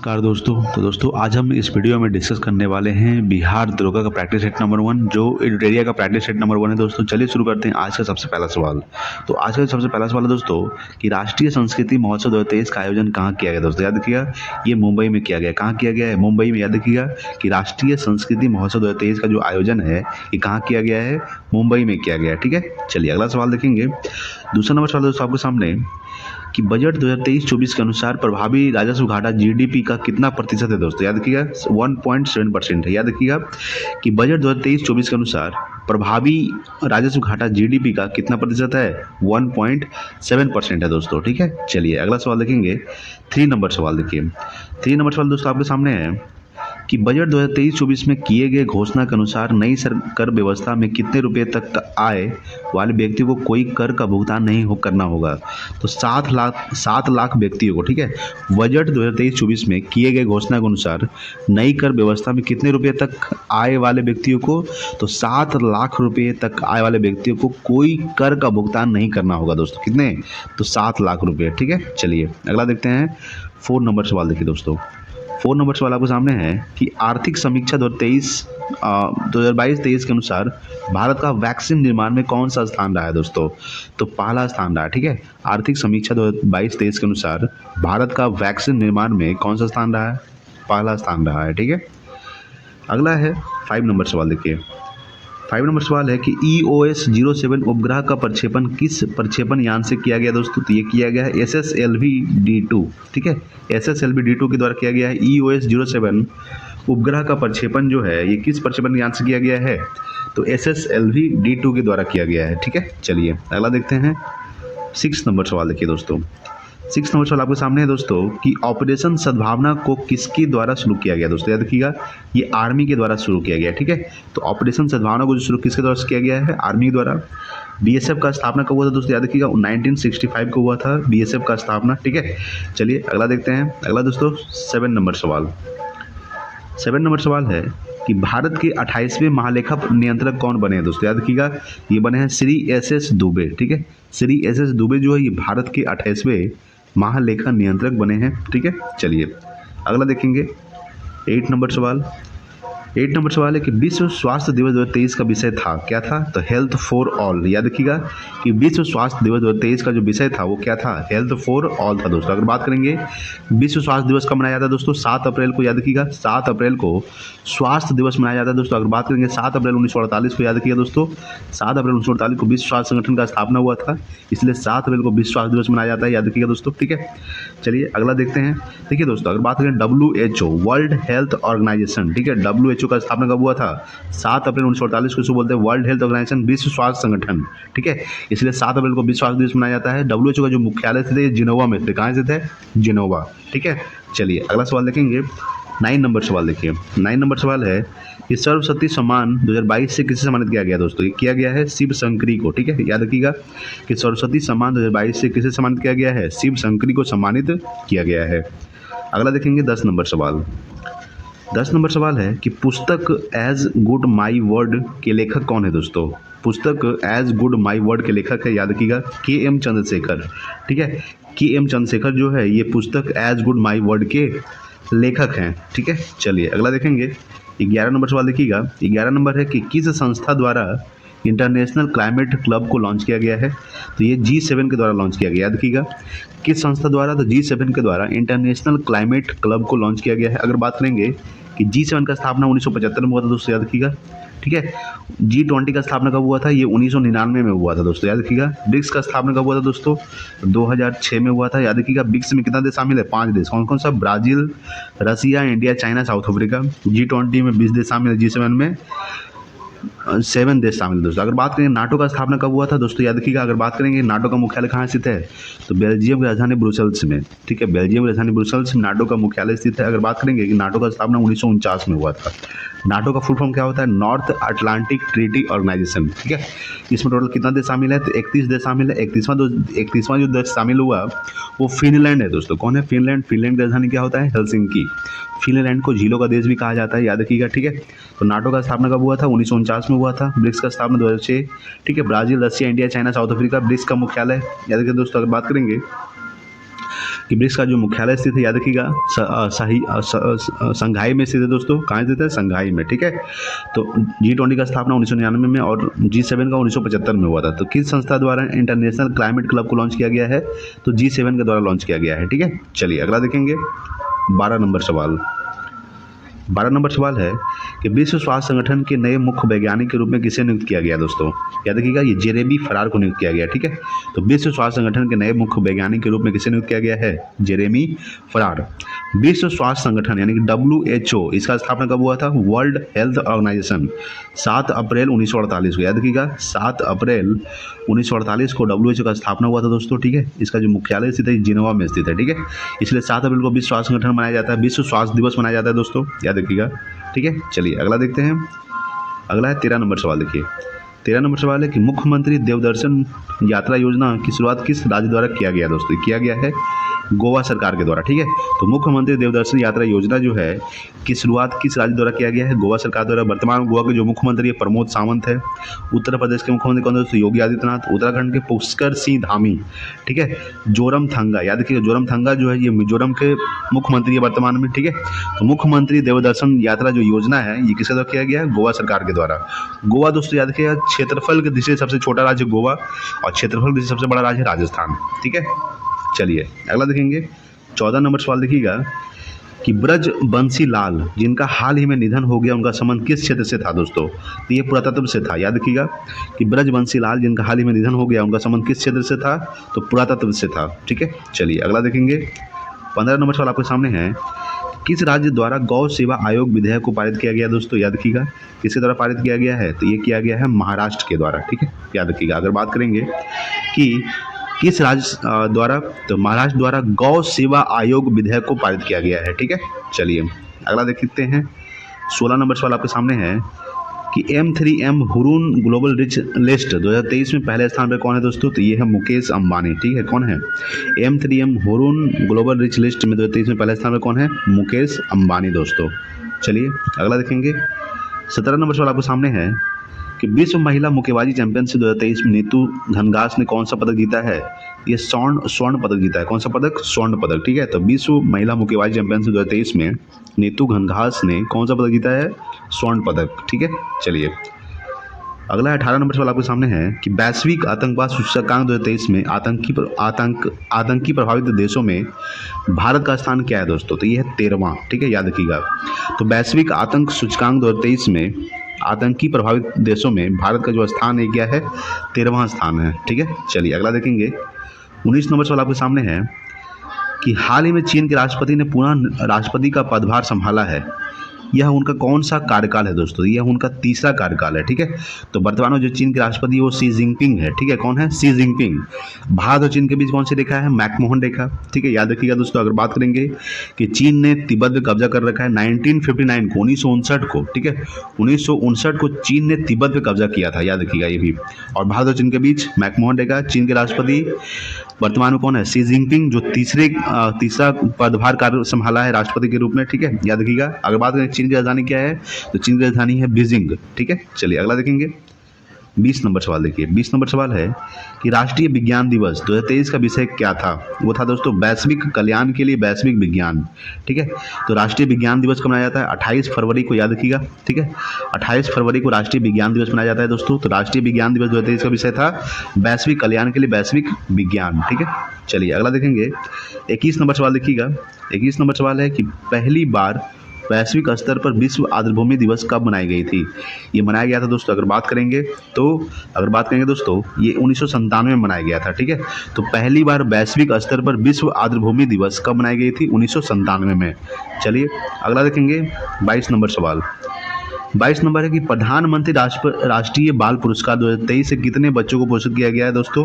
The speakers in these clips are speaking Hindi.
नमस्कार दोस्तों। तो दोस्तों आज हम इस वीडियो में डिस्कस करने वाले हैं बिहार दरोगा का प्रैक्टिस सेट नंबर 1 जो एडिटोरिया का प्रैक्टिस सेट नंबर 1 है। दोस्तों चलिए शुरू करते हैं आज का सबसे पहला सवाल। तो आज का सबसे पहला सवाल है दोस्तों कि राष्ट्रीय संस्कृति महोत्सव 2023 का आयोजन कहाँ किया गया। दोस्तों याद रखिएगा ये मुंबई में किया गया। कहाँ किया गया है? मुंबई में। याद रखिएगा कि राष्ट्रीय संस्कृति महोत्सव 2023 का जो आयोजन है ये कहाँ किया गया है? मुंबई में किया गया है। ठीक है, चलिए अगला सवाल देखेंगे। दूसरा नंबर सवाल दोस्तों आपके सामने कि बजट 2023-24 के अनुसार प्रभावी राजस्व घाटा जीडीपी का कितना प्रतिशत है। दोस्तों याद रखिएगा 1.7% है। याद रखिएगा कि बजट 2023-24 के अनुसार प्रभावी राजस्व घाटा जीडीपी का कितना प्रतिशत है? 1.7% है दोस्तों। ठीक है, चलिए अगला सवाल देखेंगे। 3 नंबर सवाल देखिए। 3 नंबर सवाल दोस्तों आपके सामने है कि बजट 2023-24 में किए गए घोषणा के अनुसार नई कर व्यवस्था में कितने रुपए तक का आय वाले व्यक्ति को कोई कर का भुगतान नहीं करना होगा। तो 7 लाख व्यक्तियों को, ठीक है, बजट 2023-24 में किए गए घोषणा के अनुसार नई कर व्यवस्था में कितने रुपए तक आय वाले व्यक्तियों को, तो 7 लाख रुपए तक आय वाले व्यक्तियों को कोई कर का भुगतान नहीं करना होगा। दोस्तों कितने? तो 7 लाख रुपए। ठीक है, चलिए अगला देखते हैं। 4 नंबर सवाल देखिए दोस्तों। 4 नंबर सवाल आपके सामने है कि आर्थिक समीक्षा 2022-23 के अनुसार भारत का वैक्सीन निर्माण में कौन सा स्थान रहा है। दोस्तों तो पहला स्थान रहा है। ठीक है, आर्थिक समीक्षा 2022-23 के अनुसार भारत का वैक्सीन निर्माण में कौन सा स्थान रहा है? पहला स्थान रहा है। ठीक है, अगला है 5 नंबर सवाल देखिए। 5 नंबर सवाल है कि EOS-07 उपग्रह का प्रक्षेपण किस प्रक्षेपण यान से किया गया। दोस्तों तो ये किया गया है SSLV-D2। ठीक है, SSLV-D2 के द्वारा किया गया है। EOS-07 उपग्रह का प्रक्षेपण जो है ये किस प्रक्षेपण यान से किया गया है? तो SSLV-D2 के द्वारा किया गया है। ठीक है, चलिए अगला देखते हैं। 6 नंबर सवाल देखिए दोस्तों। 6 नंबर सवाल आपके सामने है दोस्तों कि ऑपरेशन सद्भावना को किसके द्वारा शुरू किया गया। दोस्तों याद रखिएगा ये आर्मी के द्वारा शुरू किया गया। ठीक है, तो ऑपरेशन सद्भावना को जो शुरू किसके द्वारा किया गया है? आर्मी के द्वारा। BSF का स्थापना कब हुआ था? दोस्तों याद रखिएगा 1965 को हुआ था BSF का स्थापना। ठीक है, चलिए अगला देखते हैं। अगला दोस्तों 7 नंबर सवाल। 7 नंबर सवाल है कि भारत के 28वें महालेखा नियंत्रक कौन बने हैं। दोस्तों याद रखिएगा ये बने हैं श्री SS दुबे। ठीक है, श्री SS दुबे जो है ये भारत के 28वें महालेखा नियंत्रक बने हैं। ठीक है, चलिए अगला देखेंगे। 8 नंबर सवाल। 8 नंबर सवाल है कि विश्व स्वास्थ्य दिवस 2023 का विषय था, क्या था? तो हेल्थ फॉर ऑल। याद रखिएगा कि विश्व स्वास्थ्य दिवस 2023 का जो विषय था वो क्या था? हेल्थ फॉर ऑल था। दोस्तों अगर बात करेंगे विश्व स्वास्थ्य दिवस कब मनाया जाता है? दोस्तों 7 अप्रैल को। याद रखिएगा 7 अप्रैल को स्वास्थ्य दिवस मनाया जाता है। दोस्तों अगर बात करेंगे 7 अप्रैल 1948 को। याद रखिएगा दोस्तों 7 अप्रैल 1948 को विश्व स्वास्थ्य संगठन का स्थापना हुआ था, इसलिए 7 अप्रैल को विश्व स्वास्थ्य दिवस मनाया जाता है। याद रखिएगा दोस्तों। ठीक है, चलिए अगला देखते हैं। देखिए दोस्तों अगर बात करें WHO वर्ल्ड हेल्थ ऑर्गेनाइजेशन, ठीक है, WHO का स्थापना कब हुआ था? 7 अप्रैल 1948 को। इसको बोलते हैं वर्ल्ड हेल्थ ऑर्गेनाइजेशन, विश्व स्वास्थ्य संगठन। ठीक है, इसलिए 7 अप्रैल को विश्व स्वास्थ्य दिवस मनाया जाता है। WHO का जो मुख्यालय स्थित है जिनोवा में स्थित। कहाँ स्थित है? जिनोवा। ठीक है, चलिए अगला सवाल देखेंगे। 9 नंबर सवाल देखिए। 9 नंबर सवाल है कि सर्वशक्ति सम्मान 2022 से किसे सम्मानित किया गया। दोस्तों ये किया गया है शिव शंकरी को। ठीक है, याद रखिएगा कि सर्वशक्ति सम्मान 2022 से किसे सम्मानित किया गया है? शिव शंकरी को सम्मानित किया गया है। अगला देखेंगे 10 नंबर सवाल। 10 नंबर सवाल है कि पुस्तक एज गुड माई वर्ड के लेखक कौन है। दोस्तों पुस्तक एज गुड माई वर्ड के लेखक है, याद रखिएगा KM चंद्रशेखर। ठीक है, KM चंद्रशेखर जो है ये पुस्तक एज गुड माई वर्ड के लेखक हैं। ठीक है, चलिए अगला देखेंगे। 11 नंबर सवाल देखिएगा। 11 नंबर है कि किस संस्था द्वारा इंटरनेशनल क्लाइमेट क्लब को लॉन्च किया गया है। तो ये G7 के द्वारा लॉन्च किया गया। याद रखिएगा किस संस्था द्वारा? तो G7 के द्वारा इंटरनेशनल क्लाइमेट क्लब को लॉन्च किया गया है। अगर बात करेंगे कि G7 का स्थापना 1975 में हुआ था। दोस्तों याद रखिएगा। ठीक है, G20 का स्थापना कब हुआ था? ये 1999 में हुआ था। दोस्तों याद रखिएगा। ब्रिक्स का स्थापना कब हुआ था? दोस्तों 2006 में हुआ था। याद रखिएगा ब्रिक्स में कितना देश शामिल है? 5 देश। कौन कौन सा? Brazil, Russia, India, China, South Africa. G20 में 20 देश शामिल है। G7 में 7 देश शामिल। दोस्तों अगर बात करें नाटो का स्थापना कब हुआ था? दोस्तों याद रखिएगा अगर बात करेंगे नाटो का मुख्यालय कहाँ स्थित है? तो बेल्जियम की राजधानी ब्रुसेल्स में। ठीक है, बेल्जियम की राजधानी ब्रुसेल्स में नाटो का मुख्यालय स्थित है। अगर बात करेंगे कि नाटो का स्थापना 1949 में हुआ था। नाटो का फुल फॉर्म क्या होता है? North Atlantic Treaty Organization. ठीक है, इसमें टोटल कितना देश शामिल है? तो 31 देश शामिल है। 31वां जो देश शामिल हुआ वो फिनलैंड है। दोस्तों कौन है? फिनलैंड। फिनलैंड की राजधानी क्या होता है? हेलसिंकी। फिनलैंड को झीलों का देश भी कहा जाता है, याद रखिएगा। ठीक है, तो नाटो का स्थापना कब हुआ था? 1949 में हुआ था। ब्रिक्स का स्थापना 2006। ठीक है, Brazil, Russia, India, China, South Africa. BRICS का मुख्यालय याद रखिए। दोस्तों अगर बात करेंगे कि ब्रिक्स का जो मुख्यालय स्थित है याद रखिएगा संघाई में स्थित है दोस्तों। कहाँ स्थित है? संघाई में, ठीक है। तो G20 का स्थापना 1999 में और G7 का 1975 में हुआ था। तो किस संस्था द्वारा इंटरनेशनल क्लाइमेट क्लब को लॉन्च किया गया है? तो G7 के द्वारा लॉन्च किया गया है, ठीक है। चलिए अगला देखेंगे 12 नंबर सवाल। 12 नंबर सवाल है कि विश्व स्वास्थ्य संगठन के नए मुख्य वैज्ञानिक के रूप में किसे नियुक्त किया गया दोस्तों? याद रखिएगा ये जेरेमी फरार को नियुक्त किया गया, ठीक है। तो विश्व स्वास्थ्य संगठन के नए मुख्य वैज्ञानिक के रूप में किसे नियुक्त किया गया है? जेरेमी फरार। विश्व स्वास्थ्य संगठन यानी कि WHO, इसका स्थापना कब हुआ था? वर्ल्ड हेल्थ ऑर्गेनाइजेशन 7 अप्रैल 1948 को। याद रखिएगा 7 अप्रैल 1948 को WHO का स्थापना हुआ था दोस्तों, ठीक है। इसका जो मुख्यालय स्थित है जिनेवा में स्थित है, ठीक है। इसलिए 7 अप्रैल को विश्व स्वास्थ्य संगठन मनाया जाता है, विश्व स्वास्थ्य दिवस मनाया जाता है दोस्तों, याद रखिएगा, ठीक है। चलिए अगला देखते हैं। अगला है 13 नंबर सवाल। देखिए 13 नंबर सवाल है कि मुख्यमंत्री देवदर्शन यात्रा योजना की शुरुआत किस राज्य द्वारा किया गया दोस्तों? किया गया है गोवा सरकार के द्वारा, ठीक है। तो मुख्यमंत्री देवदर्शन यात्रा योजना जो है की शुरुआत किस राज्य द्वारा किया गया है? गोवा सरकार द्वारा। वर्तमान गोवा के जो मुख्यमंत्री है प्रमोद सावंत है। उत्तर प्रदेश के मुख्यमंत्री कौन है दोस्तों? योगी आदित्यनाथ। उत्तराखंड के पुष्कर सिंह धामी, ठीक है। जोरमथंगा, याद रखिएगा जोरमथंगा जो है ये मिजोरम के मुख्यमंत्री है वर्तमान में, ठीक है। तो मुख्यमंत्री देवदर्शन यात्रा जो योजना है ये किसके द्वारा किया गया है? गोवा सरकार के द्वारा। गोवा दोस्तों याद रखिएगा क्षेत्रफल की दृष्टि से सबसे छोटा राज्य गोवा और क्षेत्रफल की दृष्टि से सबसे बड़ा राज्य राजस्थान, ठीक है। चलिए अगला देखेंगे 14 नंबर सवाल। देखिएगा कि ब्रजबंशी लाल जिनका हाल ही में निधन हो गया उनका संबंध किस क्षेत्र से था दोस्तों? तो ये पुरातत्व से था। याद रखिएगा कि ब्रजबंशी लाल जिनका हाल ही में निधन हो गया उनका संबंध किस क्षेत्र से था? तो पुरातत्व से था, ठीक है। चलिए अगला देखेंगे 15 नंबर सवाल आपके सामने है। किस राज्य द्वारा गौ सेवा आयोग विधेयक को पारित किया गया दोस्तों? याद रखिएगा किसके द्वारा पारित किया गया है? तो ये किया गया है महाराष्ट्र के द्वारा, ठीक है। याद रखिएगा अगर बात करेंगे कि किस राज्य द्वारा, तो महाराष्ट्र द्वारा गौ सेवा आयोग विधेयक को पारित किया गया है, ठीक है। चलिए अगला देख लेते हैं 16 नंबर सवाल आपके सामने है कि M3M Hurun global rich list 2023 में पहले स्थान पर कौन है दोस्तों? तो ये है मुकेश अंबानी, ठीक है। कौन है? M3M Hurun global rich list में 2023 में पहले स्थान पर कौन है? मुकेश अंबानी दोस्तों। चलिए अगला देखेंगे 17 नंबर सवाल आपके सामने है कि विश्व महिला मुक्केबाजी चैंपियनशिप 2023 में नीतू घनघास ने कौन सा पदक जीता है? ये स्वर्ण पदक जीता है। कौन सा पदक? स्वर्ण पदक, ठीक है। तो विश्व महिला मुक्केबाजी चैंपियनशिप 2023 में नीतू घनघास ने कौन सा पदक जीता है? स्वर्ण पदक, ठीक है। चलिए अगला 18 नंबर सवाल आपके सामने है कि वैश्विक आतंकवाद सूचकांक 2023 में आतंकी प्रभावित देशों में भारत का स्थान क्या है दोस्तों? तो ये है 13वां, ठीक है। याद रखिएगा तो वैश्विक आतंक सूचकांक 2023 में आतंकी प्रभावित देशों में भारत का जो स्थान है क्या है? 13वां स्थान है, ठीक है। चलिए अगला देखेंगे 19 नंबर सवाल आपके सामने है कि हाल ही में चीन के राष्ट्रपति ने पुनः राष्ट्रपति का पदभार संभाला है। यह उनका कौन सा कार्यकाल है दोस्तों? यह उनका तीसरा कार्यकाल है, ठीक है। तो वर्तमान में जो चीन के राष्ट्रपति है वो शी जिनपिंग है, ठीक है। कौन है? Xi Jinping. भारत और चीन के बीच कौन सी रेखा है? मैकमोहन रेखा, ठीक है। याद रखिएगा दोस्तों अगर बात करेंगे कि चीन ने तिब्बत पे कब्जा कर रखा है 1959 को, 1959 को, ठीक है। 1959 को चीन ने तिब्बत पे कब्जा किया था, याद रखिएगा ये भी। और भारत और चीन के बीच मैकमोहन रेखा। चीन के राष्ट्रपति वर्तमान में कौन है? शी जिनपिंग जो तीसरा पदभार कार्य संभाला है राष्ट्रपति के रूप में, ठीक है। याद रखिएगा अगर बात करें चीन की राजधानी क्या है? तो चीन की राजधानी है बीजिंग, ठीक है। चलिए अगला देखेंगे 20 नंबर सवाल। देखिए 20 नंबर सवाल है कि राष्ट्रीय विज्ञान दिवस 2023 का विषय क्या था? वो था दोस्तों वैश्विक कल्याण के लिए वैश्विक विज्ञान, ठीक है। तो राष्ट्रीय विज्ञान दिवस कब मनाया जाता है? 28 फरवरी को, याद रखिएगा, ठीक है। 28 फरवरी को राष्ट्रीय विज्ञान दिवस मनाया जाता है दोस्तों। तो राष्ट्रीय विज्ञान दिवस 2023 का विषय था वैश्विक कल्याण के लिए वैश्विक विज्ञान, ठीक है। चलिए अगला देखेंगे 21 नंबर सवाल। देखिएगा 21 नंबर सवाल है कि पहली बार वैश्विक स्तर पर विश्व आर्द्रभूमि दिवस कब मनाई गई थी? ये मनाया गया था दोस्तों अगर बात करेंगे दोस्तों ये 1997 में मनाया गया था, ठीक है। तो पहली बार वैश्विक स्तर पर विश्व आर्द्रभूमि दिवस कब मनाई गई थी? 1997 में। चलिए अगला देखेंगे 22 नंबर सवाल। 22 नंबर है कि प्रधानमंत्री राष्ट्रीय बाल पुरस्कार 2023 से कितने बच्चों को पुरस्कृत किया गया है दोस्तों?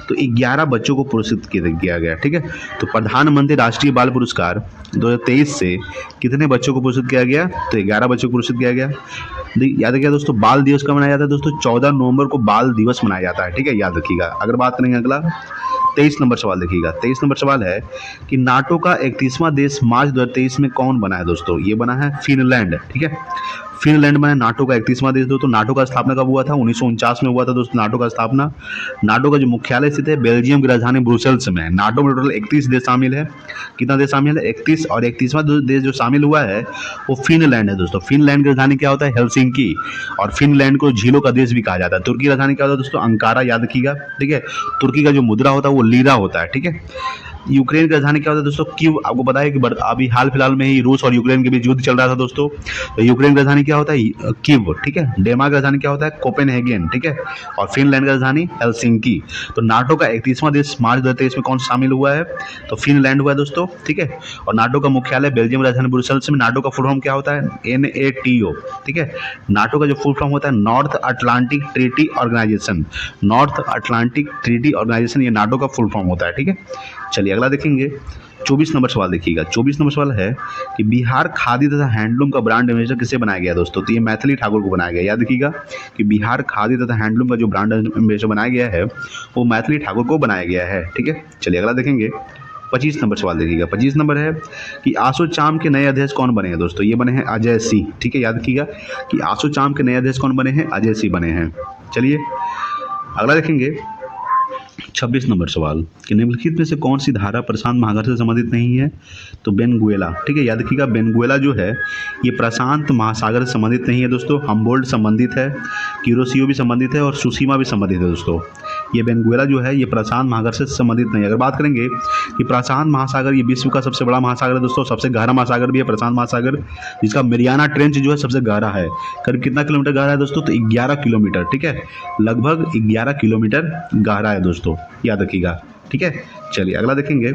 तो 11 बच्चों को पुरस्कृत किया गया, ठीक है। तो प्रधानमंत्री राष्ट्रीय बाल पुरस्कार 2023 से कितने बच्चों को पुरस्कृत किया गया? तो 11 बच्चों को पुरस्कृत किया गया। याद रखिएगा दोस्तों बाल दिवस कब मनाया जाता है दोस्तों? 14 नवंबर को बाल दिवस मनाया जाता है, ठीक है। याद रखिएगा अगर बात करेंगे अगला 23 नंबर सवाल। देखिएगा 23 नंबर सवाल है कि नाटो का 31वां देश मार्च 2023 में कौन बना है दोस्तों? ये बना है फिनलैंड, ठीक है। फिनलैंड में नाटो का 31वां देश दोस्तों। नाटो का स्थापना कब हुआ था? 1949 में हुआ था दोस्तों नाटो का स्थापना। नाटो का जो मुख्यालय स्थित है बेल्जियम की राजधानी ब्रुसेल्स में। नाटो में टोटल 31 देश शामिल है। कितना देश शामिल है? 31। और 31वां देश जो शामिल हुआ है वो फिनलैंड है दोस्तों। फिनलैंड की राजधानी क्या होता है? हेलसिंकी। और फिनलैंड को झीलों का देश भी कहा जाता है। तुर्की की राजधानी क्या होता है दोस्तों? अंकारा, याद रखिएगा, ठीक है। तुर्की का जो मुद्रा होता है वो लीरा होता है, ठीक है। यूक्रेन की राजधानी क्या होता है दोस्तों? कीव। आपको पता है कि अभी हाल फिलहाल में ही रूस और यूक्रेन के बीच युद्ध चल रहा था दोस्तों। तो यूक्रेन की राजधानी क्या होता है? कीव, ठीक है। डेनमार्क की राजधानी क्या होता है? कोपेनहेगन, ठीक है। और फिनलैंड की राजधानी हेलसिंकी। तो नाटो का 31वां देश मार्च 2023 में कौन शामिल हुआ है? तो फिनलैंड हुआ है दोस्तों, ठीक है। और नाटो का मुख्यालय बेल्जियम राजधानी ब्रुसेल्स में। नाटो का फुल फॉर्म क्या होता है? NATO, ठीक है। नाटो का जो फुल फॉर्म होता है North Atlantic Treaty Organization. North Atlantic Treaty Organization ये नाटो का फुल फॉर्म होता है, ठीक है। चलिए अगला देखेंगे। 24 नंबर सवाल देखिएगा। 24 नंबर सवाल है कि बिहार खादी तथा हैंडलूम का ब्रांड एम्बेसडर किसे बनाया गया दोस्तों? तो ये मैथिली ठाकुर को बनाया गया। याद रखिएगा कि बिहार खादी तथा हैंडलूम का जो ब्रांड एम्बेसडर बनाया गया है वो मैथिली ठाकुर को बनाया गया है, ठीक है। चलिए अगला देखेंगे। 25 नंबर सवाल देखिएगा। 25 नंबर है कि आसोचाम के नए अध्यक्ष कौन बने हैं दोस्तों? ये बने हैं अजय सिंह, ठीक है। याद रखिएगा कि आसोचाम के नए अध्यक्ष कौन बने हैं? अजय सिंह बने हैं। चलिए अगला देखेंगे। 26 नंबर सवाल कि निम्नलिखित में से कौन सी धारा प्रशांत महासागर से संबंधित नहीं है? तो वेनेजुएला, ठीक है। याद रखिएगा वेनेजुएला जो है ये प्रशांत महासागर से संबंधित नहीं है दोस्तों। हम्बोल्ट संबंधित है, कुरोशियो भी संबंधित है और सुशीमा भी संबंधित है दोस्तों। ये वेनेजुएला जो है ये प्रशांत महासागर से संबंधित नहीं है। अगर बात करेंगे कि प्रशांत महासागर ये विश्व का सबसे बड़ा महासागर है दोस्तों, सबसे गहरा महासागर भी है प्रशांत महासागर, जिसका मेरियाना ट्रेंच जो है सबसे गहरा है। करीब कितना किलोमीटर गहरा है दोस्तों? तो 11 किलोमीटर, ठीक है। लगभग 11 किलोमीटर गहरा है दोस्तों, याद रखिएगा, ठीक है। चलिए अगला देखेंगे।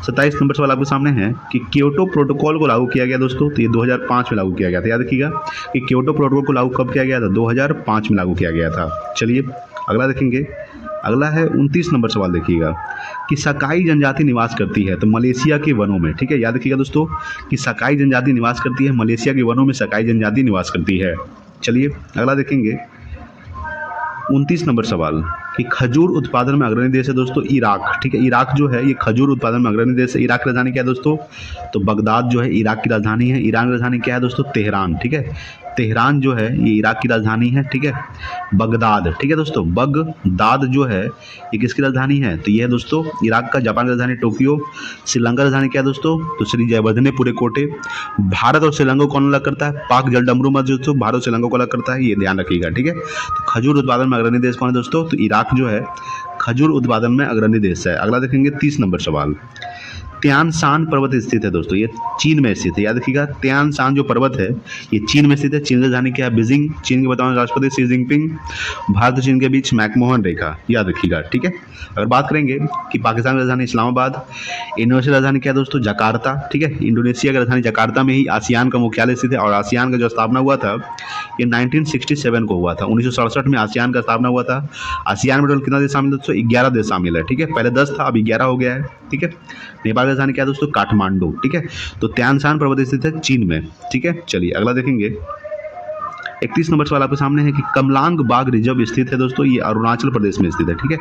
27 नंबर सवाल आपके सामने है कि क्योटो प्रोटोकॉल को लागू किया गया दोस्तों। तो ये 2005 में लागू किया गया था। याद रखिएगा कि क्योटो प्रोटोकॉल को लागू कब किया गया था? 2005 में लागू किया गया था। चलिए अगला देखेंगे। अगला है 29 नंबर सवाल देखिएगा कि सकाई जनजाति निवास करती है तो मलेशिया के वनों में, ठीक है। याद रखिएगा दोस्तों कि सकाई जनजाति निवास करती है मलेशिया के वनों में, सकाई जनजाति निवास करती है। चलिए अगला देखेंगे। 29 नंबर सवाल कि खजूर उत्पादन में अग्रणी देश है दोस्तों इराक, ठीक है। इराक जो है ये खजूर उत्पादन में अग्रणी देश है। इराक की राजधानी क्या है दोस्तों? तो बगदाद जो है इराक की राजधानी है। ईरान की राजधानी क्या है दोस्तों? तेहरान, ठीक है। तेहरान जो है ये इराक की राजधानी है, ठीक है। बगदाद, ठीक है दोस्तों। बगदाद जो है ये किसकी राजधानी है? तो ये है दोस्तों इराक का। जापान की राजधानी टोक्यो। श्रीलंका राजधानी क्या है दोस्तों? तो श्री जयवर्धने कोटे। भारत और श्रीलंका को कौन अलग करता है? पाक जलडमरू मध्य दोस्तों भारत और श्रीलंका को अलग करता है, ये ध्यान रखिएगा, ठीक है। तो खजूर उत्पादन में अग्रणी देश कौन है दोस्तों? तो इराक जो है खजूर उत्पादन में अग्रणी देश है। अगला देखेंगे 30 नंबर सवाल। त्यान शान पर्वत स्थित है दोस्तों, ये चीन में स्थित है। याद रखिएगा त्यान शान जो पर्वत है ये चीन में स्थित है। चीन की राजधानी क्या है? बीजिंग। चीन के वर्तमान राष्ट्रपति शी जिनपिंग। भारत और चीन के बीच मैकमोहन रेखा, याद रखिएगा, ठीक है। अगर बात करेंगे कि पाकिस्तान की राजधानी इस्लामाबाद। इंडोनेशिया की राजधानी क्या है दोस्तों? जकार्ता, ठीक है। इंडोनेशिया की राजधानी जकार्ता में ही आसियान का मुख्यालय स्थित है। और आसियान का जो स्थापना हुआ था ये 1967 को हुआ था। 1967 में आसियान का स्थापना हुआ था। आसियान में टोटल कितना देश शामिल है दोस्तों? 11 देश शामिल है, ठीक है। पहले 10 था, अभी 11 हो गया है, ठीक है। नेपाल की राजधानी क्या है दोस्तों? काठमांडू, ठीक है। तो त्यान शान पर्वत स्थित है चीन में, ठीक है। चलिए अगला देखेंगे। 31 नंबर सवाल आपके सामने है कि कमलांग बाग रिजर्व स्थित है दोस्तों, ये अरुणाचल प्रदेश में स्थित है, ठीक है।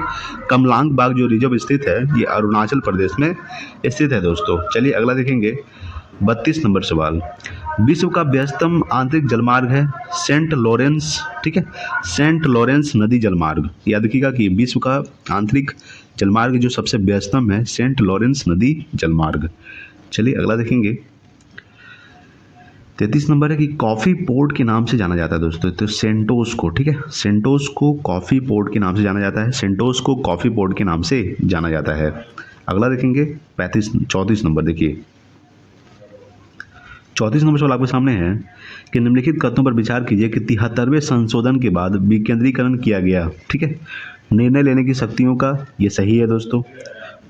कमलांग बाग जो रिजर्व स्थित है ये अरुणाचल प्रदेश में स्थित है दोस्तों। चलिए अगला देखेंगे। 32 नंबर सवाल। विश्व का व्यस्तम आंतरिक जलमार्ग है सेंट लॉरेंस, ठीक है। सेंट लॉरेंस नदी जलमार्ग। याद रखिएगा कि विश्व का आंतरिक जलमार्ग जो सबसे व्यस्तम है सेंट लॉरेंस नदी जलमार्ग। चलिए अगला देखेंगे। 33 नंबर है कि कॉफ़ी पोर्ट के नाम से जाना जाता है दोस्तों। तो सेंटोस को, ठीक है। सेंटोस को कॉफ़ी पोर्ट के नाम से जाना जाता है। सेंटोस को कॉफ़ी पोर्ट के नाम से जाना जाता है। अगला देखेंगे 34 नंबर देखिए। 34 नंबर सवाल आपके सामने है कि निम्नलिखित कथनों पर विचार कीजिए कि 73वें संशोधन के बाद विकेंद्रीकरण किया गया, ठीक है। निर्णय लेने की शक्तियों का ये सही है दोस्तों।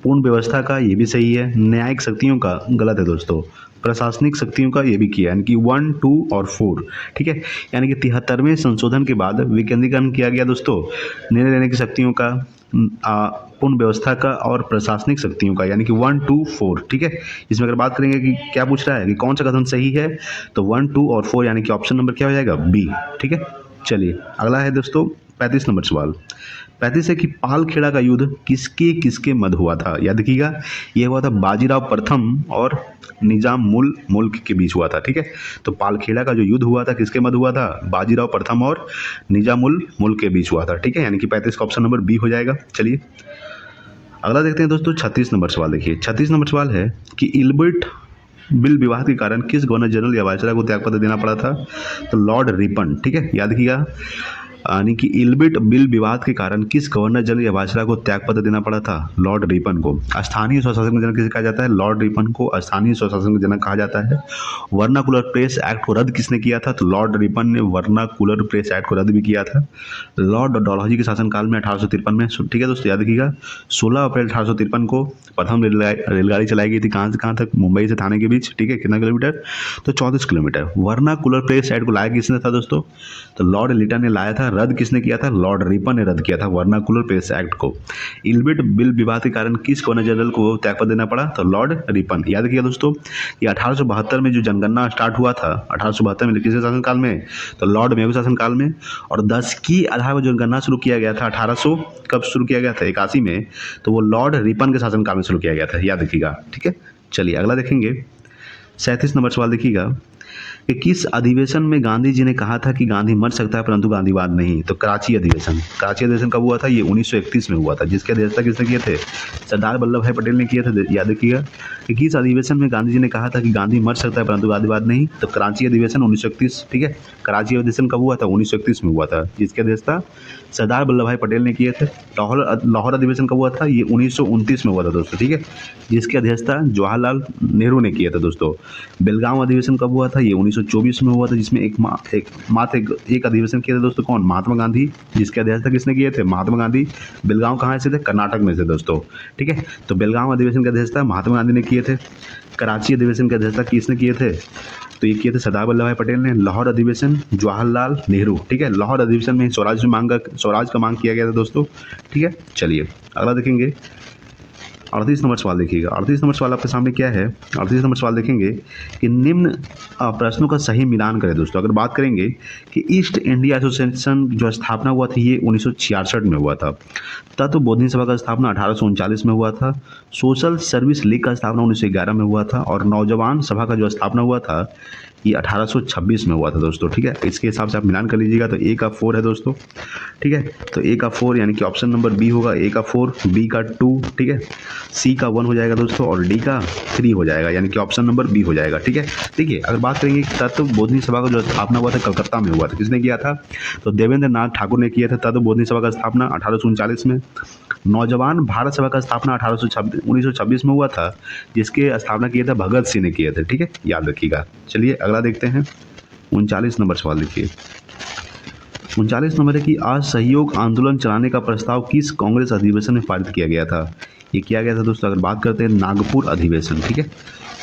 पूर्ण व्यवस्था का ये भी सही है। न्यायिक शक्तियों का गलत है दोस्तों। प्रशासनिक शक्तियों का ये भी किया, यानी कि 1, 2 और 4, ठीक है। यानी कि 73वें संशोधन के बाद विकेंद्रीकरण किया गया दोस्तों। निर्णय लेने की शक्तियों का, पूर्ण व्यवस्था का और प्रशासनिक शक्तियों का, यानी कि 1, 2, 4, ठीक है। इसमें अगर बात करेंगे कि क्या पूछ रहा है कि कौन सा कथन सही है, तो 1, 2 और 4 यानी कि ऑप्शन नंबर क्या हो जाएगा? बी, ठीक है। चलिए अगला है दोस्तों 35 नंबर सवाल, 35 है कि पालखेड़ा का युद्ध किसके किसके मध्य हुआ था। याद रखिएगा, ये हुआ था बाजीराव प्रथम और निजाम उल मुल्क के बीच हुआ था। ठीक है, तो पालखेड़ा का जो युद्ध हुआ था किसके मध्य हुआ था, बाजीराव प्रथम और निजाम उल मुल्क के बीच हुआ था। ठीक है, यानी कि 35 का ऑप्शन नंबर बी हो जाएगा। चलिए अगला देखते हैं दोस्तों, 36 नंबर सवाल। देखिए 36 नंबर सवाल है कि इल्बर्ट बिल विवाद के कारण किस गवर्नर जनरल या वायसराय को त्यागपत्र देना पड़ा था, तो लॉर्ड रिपन। ठीक है, याद रखिएगा, यानी कि इल्बिट बिल विवाद के कारण किस गवर्नर जनरल या वायसराय को त्यागपत्र देना पड़ा था, लॉर्ड रिपन को। स्थानीय स्वशासन जनक किसे कहा जाता है, लॉर्ड रिपन को स्थानीय स्वशासन जनक कहा जाता है। वर्नाकुलर प्रेस एक्ट को रद्द किसने किया था, तो लॉर्ड रिपन ने वर्नाकुलर प्रेस एक्ट को रद्द भी किया था लॉर्ड डलहौजी के शासनकाल में 1853 में। ठीक है दोस्तों, याद रखिएगा 16 अप्रैल 1853 को प्रथम रेलगाड़ी चलाई गई थी, कहाँ से कहाँ तक, मुंबई से थाने के बीच। ठीक है, कितना किलोमीटर, तो 34 किलोमीटर। वर्नाकुलर प्रेस एक्ट को लाया किसने था दोस्तों, तो लॉर्ड लिटन ने लाया था। रद्द किसने किया था, लॉर्ड रिपन ने रद्द किया था वर्नाकुलर प्रेस एक्ट को। इल्बिट बिल विवाद के कारण किस गवर्नर जनरल को त्यागपत्र देना पड़ा, तो लॉर्ड रिपन। याद रखिएगा दोस्तों, ये 1872 में जो जनगणना स्टार्ट हुआ था 1872 में, किसके शासनकाल में, तो लॉर्ड मेयो शासनकाल में। और 10 की आधार पर जो जनगणना शुरू किया गया था 1800 कब शुरू किया गया था, 81 में, तो वो लॉर्ड रिपन के शासनकाल में शुरू किया गया था। याद रखिएगा। ठीक है, चलिए अगला देखेंगे, 37 नंबर सवाल देखिएगा कि किस अधिवेशन में गांधी जी ने कहा था कि गांधी मर सकता है परंतु गांधीवाद नहीं, तो कराची अधिवेशन। कराची अधिवेशन कब हुआ था, ये 1931 में हुआ था, जिसके अध्यक्षता किसने किए थे, सरदार वल्लभ भाई पटेल ने किए थे। याद रखिएगा कि किस अधिवेशन में गांधी जी ने कहा था कि गांधी मर सकता है परंतु गांधीवाद नहीं, तो कराची अधिवेशन 1931। ठीक है, कराची अधिवेशन कब हुआ था, 1931 में हुआ था, जिसके अध्यक्षता सरदार वल्लभ भाई पटेल ने किए थे। लाहौर अधिवेशन कब हुआ था, ये 1929 में हुआ था दोस्तों। ठीक है, जिसकी अध्यक्षता जवाहरलाल नेहरू ने किया था दोस्तों। बेलगांव अधिवेशन कब हुआ था, ये 1924 में हुआ था, जिसमें एक अधिवेशन किया था दोस्तों, कौन, महात्मा गांधी, जिसके अध्यक्षता किसने किए थे, महात्मा गांधी। बेलगांव कहाँ से थे, कर्नाटक में से दोस्तों। ठीक है, तो बेलगांव अधिवेशन की अध्यक्षता महात्मा गांधी ने किए थे। कराची अधिवेशन की अध्यक्षता किसने किए थे, तो ये किए थे सरदार वल्लभ भाई पटेल ने। लाहौर अधिवेशन जवाहरलाल नेहरू। ठीक है, लाहौर अधिवेशन में स्वराज का मांग किया गया था दोस्तों। ठीक है, चलिए अगला देखेंगे, 38 नंबर सवाल देखिएगा। 38 नंबर सवाल आपके सामने क्या है, 38 नंबर सवाल देखेंगे कि निम्न प्रश्नों का सही मिलान करें दोस्तों। अगर बात करेंगे कि ईस्ट इंडिया एसोसिएशन जो स्थापना हुआ था ये 1966 में हुआ था। तत्व बोधिनी सभा का स्थापना 1839 में हुआ था। सोशल सर्विस लीग का स्थापना 1911 में हुआ था। और नौजवान सभा का जो स्थापना हुआ था ये 1826 में हुआ था दोस्तों। ठीक है, इसके हिसाब से आप मिलान कर लीजिएगा। तो ए का 4 है दोस्तों। ठीक है, तो ए का 4 यानी कि ऑप्शन नंबर बी होगा, ए का 4, बी का 2, ठीक है, सी का 1 हो जाएगा दोस्तों, और डी का 3 हो जाएगा, यानी कि ऑप्शन नंबर बी हो जाएगा। ठीक है, देखिए अगर बात करेंगे तत्व बोधिनी सभा का जो स्थापना हुआ था कलकत्ता में हुआ था, किसने किया था, तो देवेंद्र नाथ ठाकुर ने किया था तत्व बोधिनी सभा का स्थापना 1839 में। नौजवान भारत सभा का स्थापना 1926 में हुआ था, जिसके स्थापना किया था भगत सिंह ने किए थे। ठीक है, याद रखिएगा। चलिए अगला देखते हैं, 39 नंबर सवाल देखिए। 39 नंबर है कि असहयोग आंदोलन चलाने का प्रस्ताव किस कांग्रेस अधिवेशन में पारित किया गया था, ये किया गया था दोस्तों। अगर बात करते हैं नागपुर अधिवेशन। ठीक है,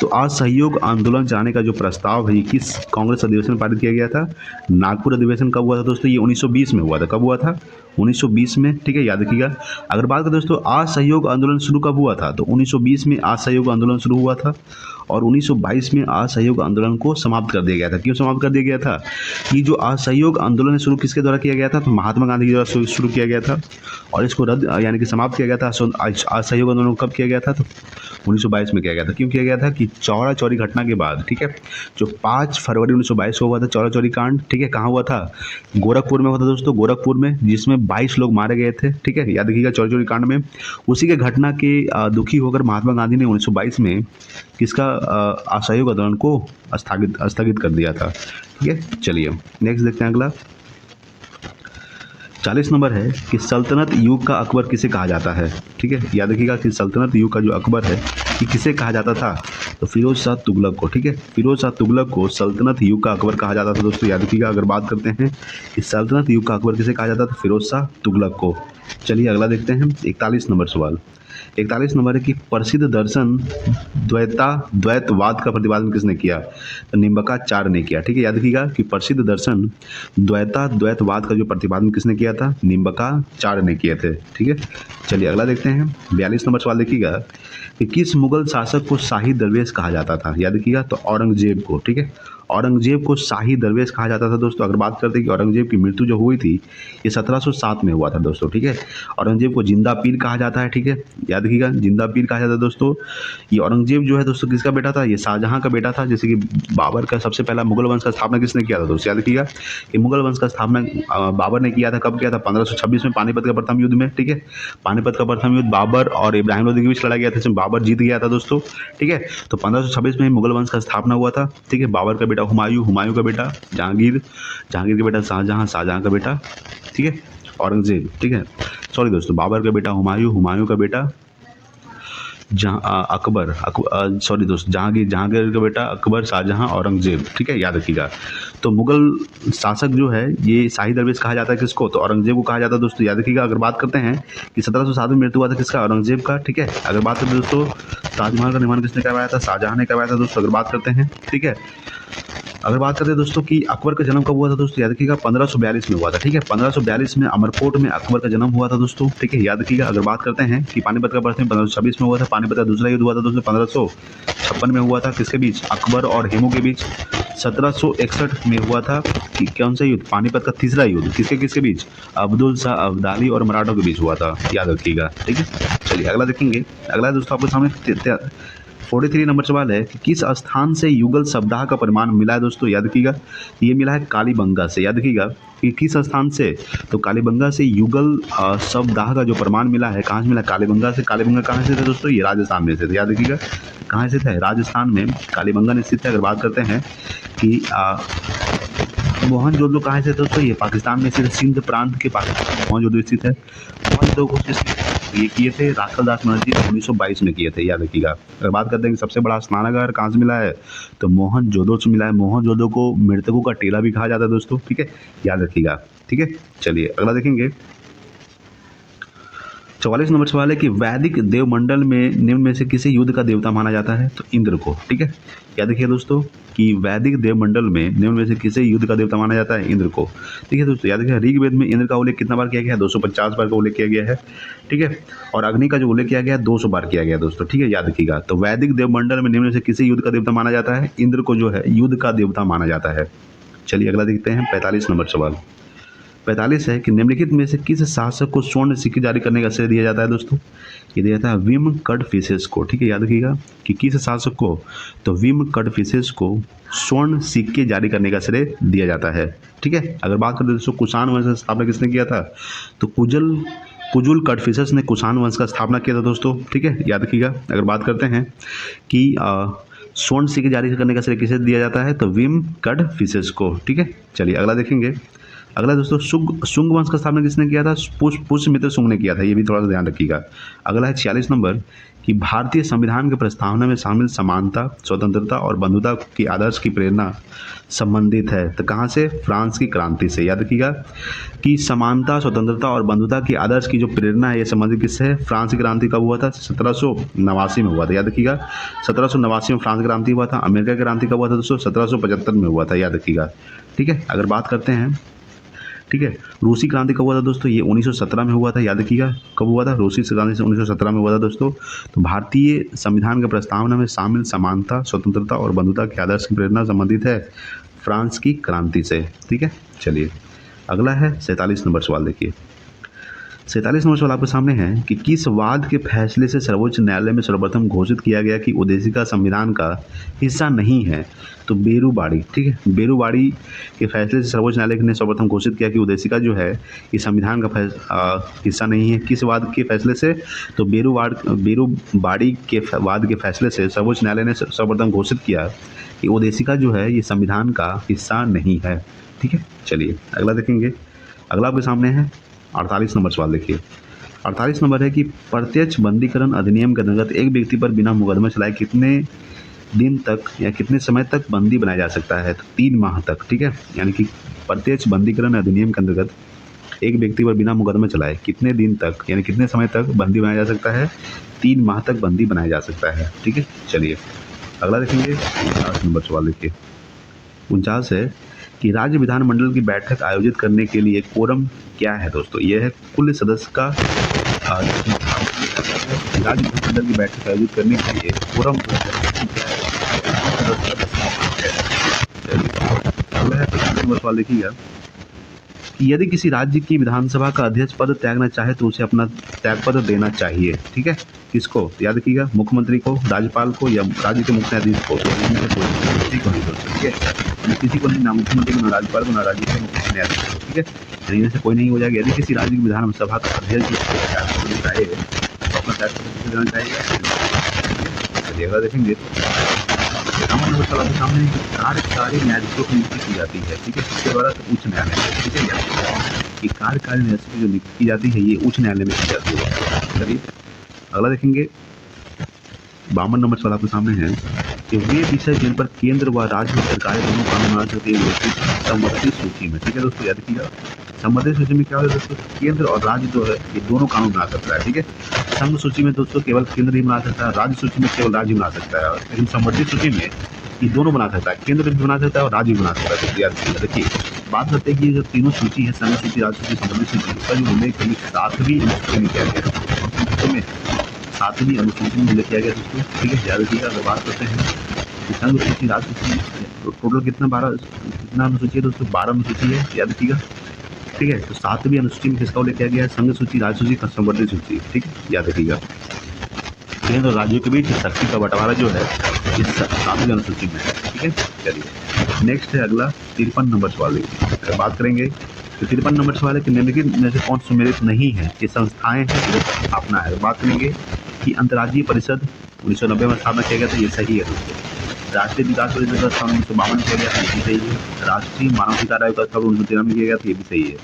तो असहयोग आंदोलन चलाने का जो प्रस्ताव है ये किस कांग्रेस अधिवेशन में पारित किया गया था, नागपुर अधिवेशन कब हुआ था दोस्तों, ये 1920 में हुआ था। कब हुआ था, 1920 में। ठीक है, याद रखिएगा। अगर बात करें दोस्तों असहयोग आंदोलन शुरू कब हुआ था, तो 1920 में असहयोग आंदोलन शुरू हुआ था और 1922 में असहयोग आंदोलन को समाप्त कर दिया गया था। क्यों समाप्त कर दिया गया था, कि जो असहयोग आंदोलन शुरू किसके द्वारा किया गया था, तो महात्मा गांधी के द्वारा शुरू किया गया था और इसको रद्द यानी कि समाप्त किया गया था। असहयोग आंदोलन कब किया गया था, तो 1922 में किया गया था। क्यों किया गया था, कि चौरा चौरी घटना के बाद, ठीक है, जो 5 फरवरी 1922 को हुआ था चौरा चौरी कांड। ठीक है, कहाँ हुआ था, गोरखपुर में हुआ था दोस्तों, गोरखपुर में, जिसमें 22 लोग मारे गए थे। ठीक है, याद रखिएगा, चौरा चौरी कांड में। उसी के घटना के दुखी होकर महात्मा गांधी ने 1922 में किसका असहयोग आंदोलन को स्थगित कर दिया था। ठीक है, चलिए नेक्स्ट देखते हैं अगला। 40 नंबर है कि सल्तनत युग का अकबर किसे कहा जाता है। ठीक है, याद रखिएगा कि सल्तनत युग का जो अकबर है कि किसे कहा जाता था, तो फिरोज शाह तुगलक को। ठीक है, फिरोज शाह तुगलक को सल्तनत युग का अकबर कहा जाता था दोस्तों। याद रखिएगा, अगर बात करते हैं कि सल्तनत युग का अकबर किसे कहा जाता था, फिरोज शाह तुगलक को। चलिए अगला देखते हैं, 41 नंबर सवाल। 41 नंबर है कि प्रसिद्ध दर्शन द्वैतवाद का प्रतिपादन किसने किया, तो निम्बार्काचार्य ने किया। ठीक है, याद रखिएगा कि प्रसिद्ध दर्शन द्वैतवाद का जो प्रतिपादन किसने किया था, निम्बार्काचार्य ने किए थे। ठीक है, चलिए अगला देखते हैं, 42 नंबर सवाल देखिएगा कि किस मुगल शासक को शाही दरवेश कहा जाता था। याद रखिएगा, तो औरंगजेब को। ठीक है, औरंगजेब को शाही दरवेश कहा जाता था दोस्तों। अगर बात करते हैं कि औरंगजेब की मृत्यु जो हुई थी ये 1707 में हुआ था दोस्तों, ठीक है। औरंगजेब को जिंदा पीर कहा जाता है, ठीक है, याद रखिएगा, जिंदा पीर कहा जाता है दोस्तों। ये औरंगजेब जो है दोस्तों किसका बेटा था, ये शाहजहां का बेटा था। जैसे कि बाबर का सबसे पहला मुगल वंश का स्थापना किसने किया था दोस्तों, याद रखिएगा कि मुगल वंश का स्थापना बाबर ने किया था। कब किया था, 1526 में पानीपत का प्रथम युद्ध में, ठीक है। पानीपत का प्रथम युद्ध बाबर और इब्राहिम लोदी के बीच लड़ा गया था, जिसमें बाबर जीत गया था दोस्तों, ठीक है। तो 1526 में मुगल वंश का स्थापना हुआ था, ठीक है। बाबर का बेटा हुमायूं, हुमायूं का बेटा जहांगीर, जहांगीर का बेटा शाहजहां, शाहजहां का बेटा, ठीक है, औरंगजेब, ठीक है। सॉरी दोस्तों, बाबर का बेटा हुमायूं, हुमायूं का बेटा अकबर, सॉरी दोस्त, जहांगीर, जहांगीर का बेटा अकबर, शाहजहां, औरंगजेब, ठीक है, याद रखिएगा। तो मुगल शासक जो है ये शाही दरवेश कहा जाता है किसको, तो औरंगजेब को कहा जाता है दोस्तों, याद रखिएगा। अगर बात करते हैं कि 1707 में मृत्यु हुआ था किसका, औरंगजेब का, ठीक है। अगर बात करते हैं दोस्तों ताजमहल का निर्माण किसने करवाया था, शाहजहां ने करवाया था दोस्तों, अगर बात करते हैं, ठीक है। अगर बात करते हैं दोस्तों कि अकबर का जन्म कब हुआ था दोस्तों, याद रखिएगा 1542 में हुआ था, ठीक है। 1542 में अमरकोट में अकबर का जन्म हुआ था दोस्तों, ठीक है, याद रखिएगा। अगर बात करते हैं कि पानीपत का प्रथम 1526 में हुआ था, पानीपत का दूसरा युद्ध हुआ था दोस्तों 1556 में हुआ था, किसके बीच, अकबर और हेमू के बीच। 1761 में हुआ था कि कौन सा युद्ध, पानीपत का तीसरा युद्ध, किसके किसके बीच, अब्दुल शाह अब्दाली और मराठों के बीच हुआ था, याद रखिएगा, ठीक है। चलिए अगला देखेंगे। अगला दोस्तों आपके सामने 43 नंबर सवाल है कि किस स्थान से युगल शब्दाह का परिमाण मिला है दोस्तों, याद रखिएगा। ये मिला है कालीबंगा से, याद रखिएगा कि किस स्थान से, तो कालीबंगा से युगल शब्दाह का जो प्रमाण मिला है, कहाँ से मिला, कालीबंगा से। कालीबंगा कहाँ से थे दोस्तों, ये राजस्थान में से थे, याद रखिएगा कहाँ से थे, राजस्थान में कालीबंगा ने स्थित है। अगर बात करते हैं कि मोहनजोदड़ो कहाँ से दोस्तों, ये पाकिस्तान में स्थित है, सिंध प्रांत के पाकिस्तान में मोहनजोदड़ो स्थित है। मोहनजोदड़ो को ये किए थे राखल दास बनर्जी 1922 में किए थे, याद रखिएगा। अगर बात करते हैं कि सबसे बड़ा स्नानागार कहाँ से मिला है, तो मोहनजोदड़ो से मिला है। मोहनजोदड़ो को मृतकों का टेला भी कहा जाता है दोस्तों, ठीक है, याद रखिएगा, ठीक है। चलिए अगला देखेंगे। 44 नंबर सवाल है कि वैदिक देवमंडल में निम्न में से किसे युद्ध का देवता माना जाता है, तो इंद्र को, ठीक है। याद रखिए दोस्तों कि वैदिक देवमंडल में निम्न में से किसे युद्ध का देवता माना जाता है, इंद्र को, ठीक है दोस्तों। याद रखिए ऋग्वेद में इंद्र का उल्लेख कितना बार किया गया है, 250 बार का उल्लेख किया गया है, ठीक है। और अग्नि का जो उल्लेख किया गया है 200 बार किया गया है दोस्तों, ठीक है, याद रखिएगा। तो वैदिक देवमंडल में निम्न में से किसे युद्ध का देवता माना जाता है, इंद्र को जो है युद्ध का देवता माना जाता है। चलिए अगला देखते हैं 45 नंबर सवाल। 45 है कि निम्नलिखित में से किस शासक को स्वर्ण सिक्के जारी करने का श्रेय दिया जाता है दोस्तों, ये दिया जाता है विम कड़फिसेस को, ठीक है, याद रखिएगा कि किस शासक को, तो विम कड़फिसेस को स्वर्ण सिक्के जारी करने का श्रेय दिया जाता है, ठीक है। अगर बात करें दोस्तों कुषाण वंश का स्थापना किसने किया था, तो कुजुल कड़फिसेस ने कुषाण वंश का स्थापना किया था दोस्तों, ठीक है, याद रखिएगा। अगर बात करते हैं कि स्वर्ण सिक्के जारी करने का श्रेय किसे दिया जाता है, तो विम कड़फिसेस को, ठीक है। चलिए अगला देखेंगे। अगला दोस्तों शुंग वंश का स्थापना किसने किया था, पुष्यमित्र शुंग ने किया था, ये भी थोड़ा सा ध्यान रखिएगा। अगला है 46 नंबर कि भारतीय संविधान के प्रस्तावना में शामिल समानता, स्वतंत्रता और बंधुता की आदर्श की प्रेरणा संबंधित है, तो कहाँ से, फ्रांस की क्रांति से। याद रखिएगा कि समानता, स्वतंत्रता और बंधुता की आदर्श की जो प्रेरणा है ये संबंधित किससे है, फ्रांस की क्रांति कब हुआ था, 1789 में हुआ था, याद रखिएगा। 1789 में फ्रांस क्रांति हुआ था। अमेरिका की क्रांति कब हुआ था दोस्तों, 1775 में हुआ था, याद रखिएगा, ठीक है। अगर बात करते हैं, ठीक है, रूसी क्रांति कब हुआ था दोस्तों, ये 1917 में हुआ था, याद रखिएगा कब हुआ था, रूसी क्रांति से 1917 में हुआ था दोस्तों। तो भारतीय संविधान के प्रस्तावना में शामिल समानता, स्वतंत्रता और बंधुता के आदर्श की प्रेरणा संबंधित है फ्रांस की क्रांति से, ठीक है। चलिए अगला है 47 नंबर सवाल। देखिए 47 नंबर सवाल आपके सामने है कि किस वाद के फैसले से सर्वोच्च न्यायालय में सर्वप्रथम घोषित किया गया कि उद्देशिका संविधान का हिस्सा नहीं है, तो बेरूबाड़ी, ठीक है, बेरूबाड़ी के फैसले से सर्वोच्च न्यायालय ने सर्वप्रथम घोषित किया कि उद्देशिका जो है ये संविधान का हिस्सा नहीं है। किस वाद के फैसले से, तो बेरूबाड़ी के वाद के फैसले से सर्वोच्च न्यायालय ने सर्वप्रथम घोषित किया कि उद्देशिका जो है ये संविधान का हिस्सा नहीं है, ठीक है। चलिए अगला देखेंगे। अगला आपके सामने है 48 नंबर सवाल। देखिए 48 नंबर है कि प्रत्यक्ष बंदीकरण अधिनियम के अंतर्गत एक व्यक्ति पर बिना मुकदमा चलाए कितने दिन तक या कितने समय तक बंदी बनाया जा सकता है, तो 3 माह तक, ठीक है। यानी कि प्रत्यक्ष बंदीकरण अधिनियम के अंतर्गत एक व्यक्ति पर बिना मुकदमा चलाए कितने दिन तक यानी कितने समय तक बंदी बनाया जा सकता है, 3 माह तक बंदी बनाया जा सकता है, ठीक है। चलिए अगला देखेंगे 49 नंबर सवाल। देखिए 49 है कि राज्य विधानमंडल की बैठक आयोजित करने के लिए कोरम क्या है दोस्तों, यह है कुल सदस्य का राज्य विधानमंडल की बैठक आयोजित करने के लिए कोरम नंबर सवाल देखिएगा कि यदि किसी राज्य की विधानसभा का अध्यक्ष पद त्यागना चाहे तो उसे अपना त्यागपत्र देना चाहिए। ठीक है, किसको? याद रखिएगा, मुख्यमंत्री को, राज्यपाल को या राज्य के मुख्य न्यायाधीश को। ठीक है, किसी को नहीं, ना मुख्यमंत्री को, ना राज्यपाल को, ना राज्य के मुख्य न्यायाधीश को। ठीक है, इनमें से कोई नहीं हो जाएगा। यदि किसी राज्य की विधानसभा का अध्यक्ष चाहे तो अपना त्यागपत्र देना चाहिए। चलिए देखेंगे सामान्य सवाल के सामने कार्यकारी न्यायाधीशों की नियुक्ति की जाती है। ठीक है, इसके द्वारा उच्च न्यायालय में। ठीक है, कि कार्यकारी न्यायाधीशों की जो नियुक्ति की जाती है ये उच्च न्यायालय में की जाती है। चलिए अगला देखेंगे 52 नंबर सवाल आपके सामने है कि वे विषय जिन पर केंद्र व राज्य सरकारें दोनों कानून बना सकती है संबंधित सूची में। ठीक है दोस्तों, याद रखिएगा संबंधित सूची में क्या होगा दोस्तों, केंद्र और राज्य जो है ये दोनों कानून बना सकता है। ठीक है, संघ सूची में दोस्तों केवल केंद्र ही बना सकता है, राज्य सूची में केवल राज्य बना सकता है, लेकिन संबंधित सूची में ये दोनों बना सकता है, केंद्र भी बना सकता है और राज्य भी बना सकता है। याद रखिएगा। देखिए बात करते हैं कि ये जो तीनों सूची है, संघ सूची, राज्य सूची, संबंधित सूची, इसका जो उल्लेख है 7वीं अनुसूची में किया गया है। 7वीं अनुसूची में उल्लेख किया गया दोस्तों। ठीक है, याद रखिएगा। अगर बात करते हैं संघ सूची, राज्य सूची, टोटल कितना अनुसूची है दोस्तों? 12 अनुसूची है, याद रखिएगा। ठीक है, तो 7वीं अनुसूची में किसका उल्लेख किया गया है? संघ सूची, राज्य सूची, संबंधित सूची। ठीक है, याद रखिएगा। केंद्र और राज्यों के बीच शक्ति का बंटवारा जो है इस 7वीं अनुसूची में है। ठीक है, चलिए नेक्स्ट है अगला 53 नंबर सवाल। अगर बात करेंगे तो 53 नंबर सवाल है कि निम्नलिखित में से कौन सुमेलित नहीं है? ये संस्थाएं हैं अपना है। बात करेंगे कि अंतर्राज्यीय परिषद 1990 में स्थापना किया गया था, ये सही है दोस्तों। राष्ट्रीय विकास परिषद का स्थापना 1952 किया गया था, ये भी सही है। राष्ट्रीय मानवाधिकार आयोग का स्थापना 1993 में किया गया था, ये भी सही है।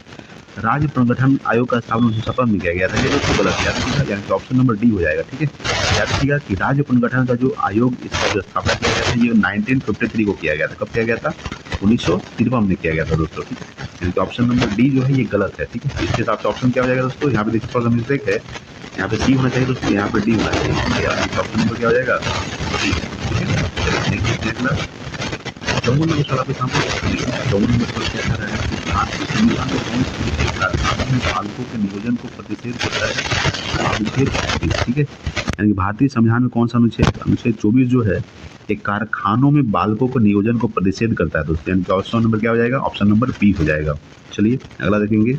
राज्य पुनर्गठन आयोग का स्थापना 1956 में किया गया था, ये दोस्तों गलत है, यानी कि ऑप्शन नंबर डी हो जाएगा। ठीक है, याद रखिएगा कि राज्य पुनर्गठन का जो आयोग इसका जो स्थापना किया गया था ये 1953 को किया गया था। कब किया गया था? 1953 में किया गया था दोस्तों। ठीक है, यानी कि ऑप्शन नंबर डी जो है ये गलत है। ठीक है, इसके हिसाब से ऑप्शन क्या हो जाएगा दोस्तों? यहाँ पे देखिए थोड़ा सा मिस्टेक है, यहाँ पे सी होना चाहिए दोस्तों, यहाँ पे डी होना चाहिए। ऑप्शन नंबर क्या हो जाएगा? डी। ठीक है, चलिए नेक्स्ट अगला 54 नंबर सवाल आपके सामने। 54 नंबर सवाल क्या कर रहा है कि भारतीय संविधान में कौन सी कारखानों में बालकों के नियोजन को प्रतिषेध करता है? अनुच्छेद 24। ठीक है, यानी कि भारतीय संविधान में कौन सा अनुच्छेद 24 जो है एक कारखानों में बालकों को नियोजन को प्रतिषेध करता है दोस्तों, यानी कि ऑप्शन नंबर क्या हो जाएगा? ऑप्शन नंबर बी हो जाएगा। चलिए अगला देखेंगे।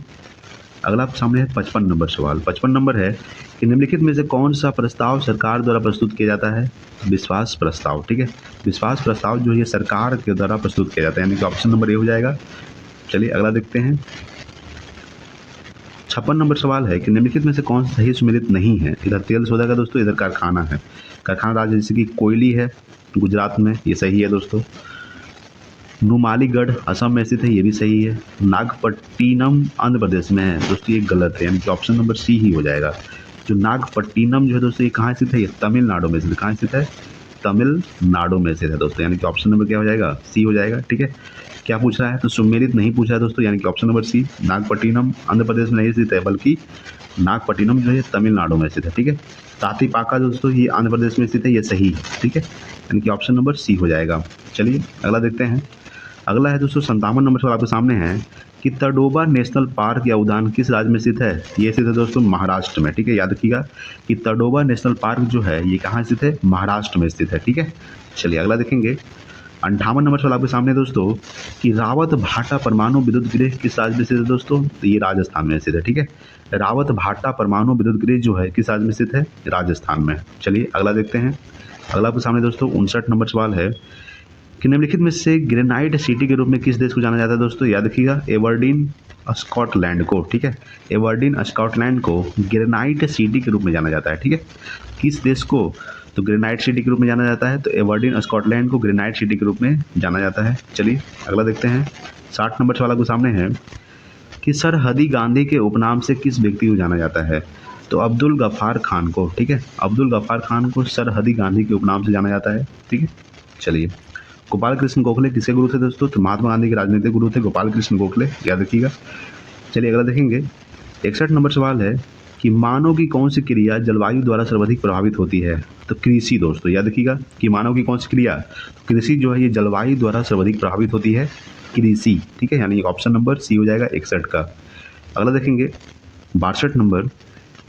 अगला सामने है 55 नंबर सवाल। 55 नंबर है कि निम्नलिखित में से कौन सा प्रस्ताव सरकार द्वारा प्रस्तुत किया जाता है? विश्वास प्रस्ताव। ठीक है, विश्वास प्रस्ताव जो है सरकार के द्वारा प्रस्तुत किया जाता है, यानी कि ऑप्शन नंबर ए हो जाएगा। चलिए अगला देखते हैं। 56 नंबर सवाल है कि निम्नलिखित में से कौन सा सही सुमेलित नहीं है? इधर तेल सौदा का दोस्तों, इधर कारखाना है। कारखाना राज्य जैसे कि कोयली है गुजरात में, ये सही है दोस्तों। नुमालीगढ़ असम में स्थित है, ये भी सही है। नागपट्टिनम आंध्र प्रदेश में है दोस्तों, ये गलत है, यानी कि ऑप्शन नंबर सी ही हो जाएगा। जो नागपट्टिनम जो है दोस्तों ये कहाँ स्थित है? ये तमिलनाडु में स्थित है। कहाँ स्थित है? तमिलनाडु में स्थित है दोस्तों, यानी कि ऑप्शन नंबर क्या हो जाएगा? सी हो जाएगा। ठीक है, क्या पूछ रहा है? तो सुमेलित नहीं पूछा है दोस्तों, यानी कि option number C. Nagapattinam Andhra Pradesh में नहीं स्थित है, बल्कि नागपट्टिनम जो है तमिलनाडु में स्थित है। ठीक है, तातीपाका दोस्तों ये आंध्र प्रदेश में स्थित है, ये सही है। ठीक है, यानी कि ऑप्शन नंबर सी हो जाएगा। चलिए अगला देखते हैं। अगला है दोस्तों 57 नंबर सवाल आपके सामने है कि तडोबा नेशनल पार्क या उद्यान किस राज्य में स्थित है? ये स्थित है दोस्तों महाराष्ट्र में। ठीक है, याद रखिएगा कि तडोबा नेशनल पार्क जो है ये कहाँ स्थित है? महाराष्ट्र में स्थित है। ठीक है, चलिए अगला देखेंगे। 58 नंबर सवाल आपके सामने दोस्तों कि रावत भाटा परमाणु विद्युत गृह किस राज्य में स्थित है दोस्तों? तो ये राजस्थान में स्थित है। ठीक है, रावत भाटा परमाणु विद्युत गृह जो है किस राज्य में स्थित है? राजस्थान में। चलिए अगला देखते हैं। अगला आपके सामने दोस्तों 59 नंबर सवाल है कि निम्नलिखित में से ग्रेनाइट सिटी के रूप में किस देश को जाना जाता है दोस्तों? याद रखिएगा एबरडीन स्कॉटलैंड को। ठीक है, एबरडीन स्कॉटलैंड को ग्रेनाइट सिटी के रूप में जाना जाता है। ठीक है, किस देश को? तो ग्रेनाइट सिटी के रूप में जाना जाता है, तो एबरडीन स्कॉटलैंड को ग्रेनाइट सिटी के रूप में जाना जाता है। चलिए अगला देखते हैं। 60 नंबर सवाल आपके सामने है कि सरहदी गांधी के उपनाम से किस व्यक्ति को जाना जाता है? तो अब्दुल गफ्फार खान को। ठीक है, अब्दुल गफ्फार खान को सरहदी गांधी के उपनाम से जाना जाता है। ठीक है, चलिए गोपाल कृष्ण गोखले किसके गुरु थे दोस्तों? तो महात्मा गांधी के राजनीतिक गुरु थे गोपाल कृष्ण गोखले, याद रखिएगा। चलिए अगला देखेंगे। 61 नंबर सवाल है कि मानव की कौन सी क्रिया जलवायु द्वारा सर्वाधिक प्रभावित होती है? तो कृषि दोस्तों, याद रखिएगा कि मानव की कौन सी क्रिया? तो कृषि जो है ये जलवायु द्वारा सर्वाधिक प्रभावित होती है, कृषि। ठीक है, यानी ऑप्शन नंबर सी हो जाएगा 61 का। अगला देखेंगे 62 नंबर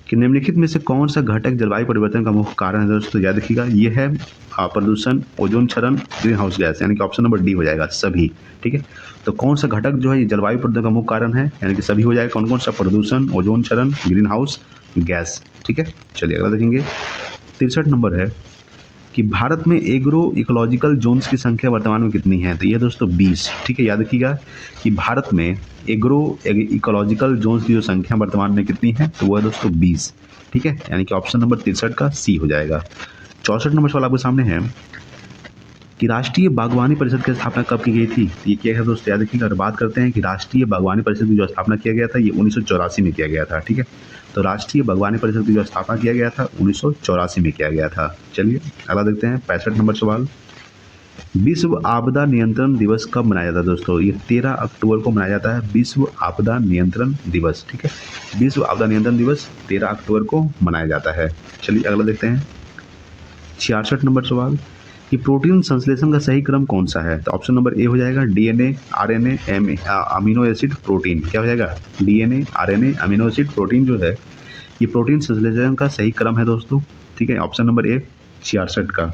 कि निम्नलिखित में से कौन सा घटक जलवायु परिवर्तन का मुख्य कारण है दोस्तों? याद रखिएगा, ये है प्रदूषण, ओजोन क्षरण, ग्रीन हाउस गैस, यानी कि ऑप्शन नंबर डी हो जाएगा सभी। ठीक है, तो कौन सा घटक जो है ये जलवायु परिवर्तन का मुख्य कारण है, यानी कि सभी हो जाएगा। कौन कौन सा? प्रदूषण, ओजोन क्षरण, ग्रीन हाउस गैस। ठीक है, चलिए अगला देखेंगे। 63 नंबर है कि भारत में एग्रो इकोलॉजिकल जोन्स की संख्या वर्तमान में कितनी है? तो ये दोस्तों 20। ठीक है, याद रखिएगा कि भारत में एग्रो इकोलॉजिकल जोन्स की जो संख्या वर्तमान में कितनी है, तो वो है दोस्तों 20। ठीक है, यानी कि ऑप्शन नंबर 63 का सी हो जाएगा। 64 नंबर सवाल आपके सामने है कि राष्ट्रीय बागवानी परिषद की स्थापना कब की गई थी? ये क्या है दोस्तों? याद रखिएगा, बात करते हैं कि राष्ट्रीय बागवानी परिषद की जो स्थापना किया गया था ये 1984 में किया गया था। ठीक है, तो राष्ट्रीय बागवानी परिषद की जो स्थापना किया गया था 1984 में किया गया था। चलिए अगला देखते हैं। 65 नंबर सवाल, विश्व आपदा नियंत्रण दिवस कब मनाया जाता है दोस्तों? ये 13 अक्टूबर को मनाया जाता है, विश्व आपदा नियंत्रण दिवस। ठीक है, विश्व आपदा नियंत्रण दिवस 13 अक्टूबर को मनाया जाता है। चलिए अगला देखते हैं। 66 नंबर सवाल कि प्रोटीन संश्लेषण का सही क्रम कौन सा है? तो ऑप्शन नंबर ए हो जाएगा DNA, RNA, amino acid, protein. क्या हो जाएगा? DNA, RNA, amino acid, protein जो है ये प्रोटीन संश्लेषण का सही क्रम है दोस्तों। ठीक है, ऑप्शन नंबर ए 66 का।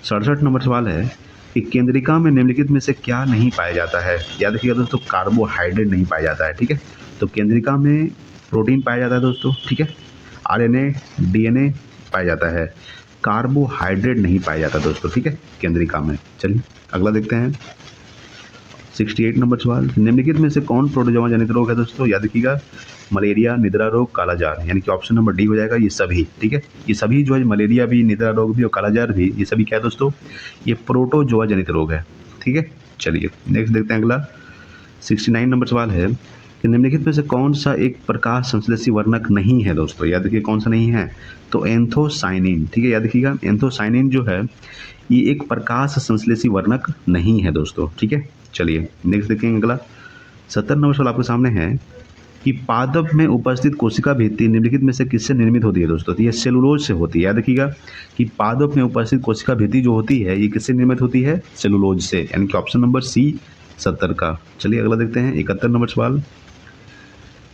67 नंबर सवाल है कि केंद्रिका में निम्नलिखित में से क्या नहीं पाया जाता है? याद रखिएगा दोस्तों, कार्बोहाइड्रेट नहीं पाया जाता है। ठीक है, तो केंद्रिका में प्रोटीन पाया जाता है दोस्तों। ठीक है, आरएनए, डीएनए पाया जाता है, कार्बोहाइड्रेट नहीं पाया जाता दोस्तों। ठीक है, केंद्रिका में। चलिए अगला देखते हैं। 68 नंबर सवाल, निम्नलिखित में से कौन प्रोटोजोआ जनित रोग है दोस्तों? याद रखिएगा, मलेरिया, निद्रा रोग, कालाजार, यानी कि ऑप्शन नंबर डी हो जाएगा ये सभी। ठीक है, ये सभी जो है मलेरिया भी, निद्रा रोग भी और कालाजार भी, ये सभी क्या है दोस्तों? ये प्रोटोजोआ जनित रोग है। ठीक है, चलिए नेक्स्ट देखते हैं अगला। 69 नंबर सवाल है कि निम्नलिखित में से कौन सा एक प्रकाश संश्लेषी वर्णक नहीं है दोस्तों? याद रखिए कौन सा नहीं है, तो एंथोसाइनिन। ठीक है, याद रखिएगा एंथोसाइनिन जो है ये एक प्रकाश संश्लेषी वर्णक नहीं है दोस्तों। ठीक है, चलिए नेक्स्ट देखेंगे अगला। 70 नंबर सवाल आपके सामने है कि पादप में उपस्थित कोशिका भित्ति निम्नलिखित में से किससे निर्मित होती है दोस्तों? तो ये सेलुलोज से होती है। याद रखिएगा कि पादप में उपस्थित कोशिका भित्ति जो होती है ये किससे निर्मित होती है? सेलुलोज से, यानी कि ऑप्शन नंबर सी 70 का। चलिए अगला देखते हैं। 71 नंबर सवाल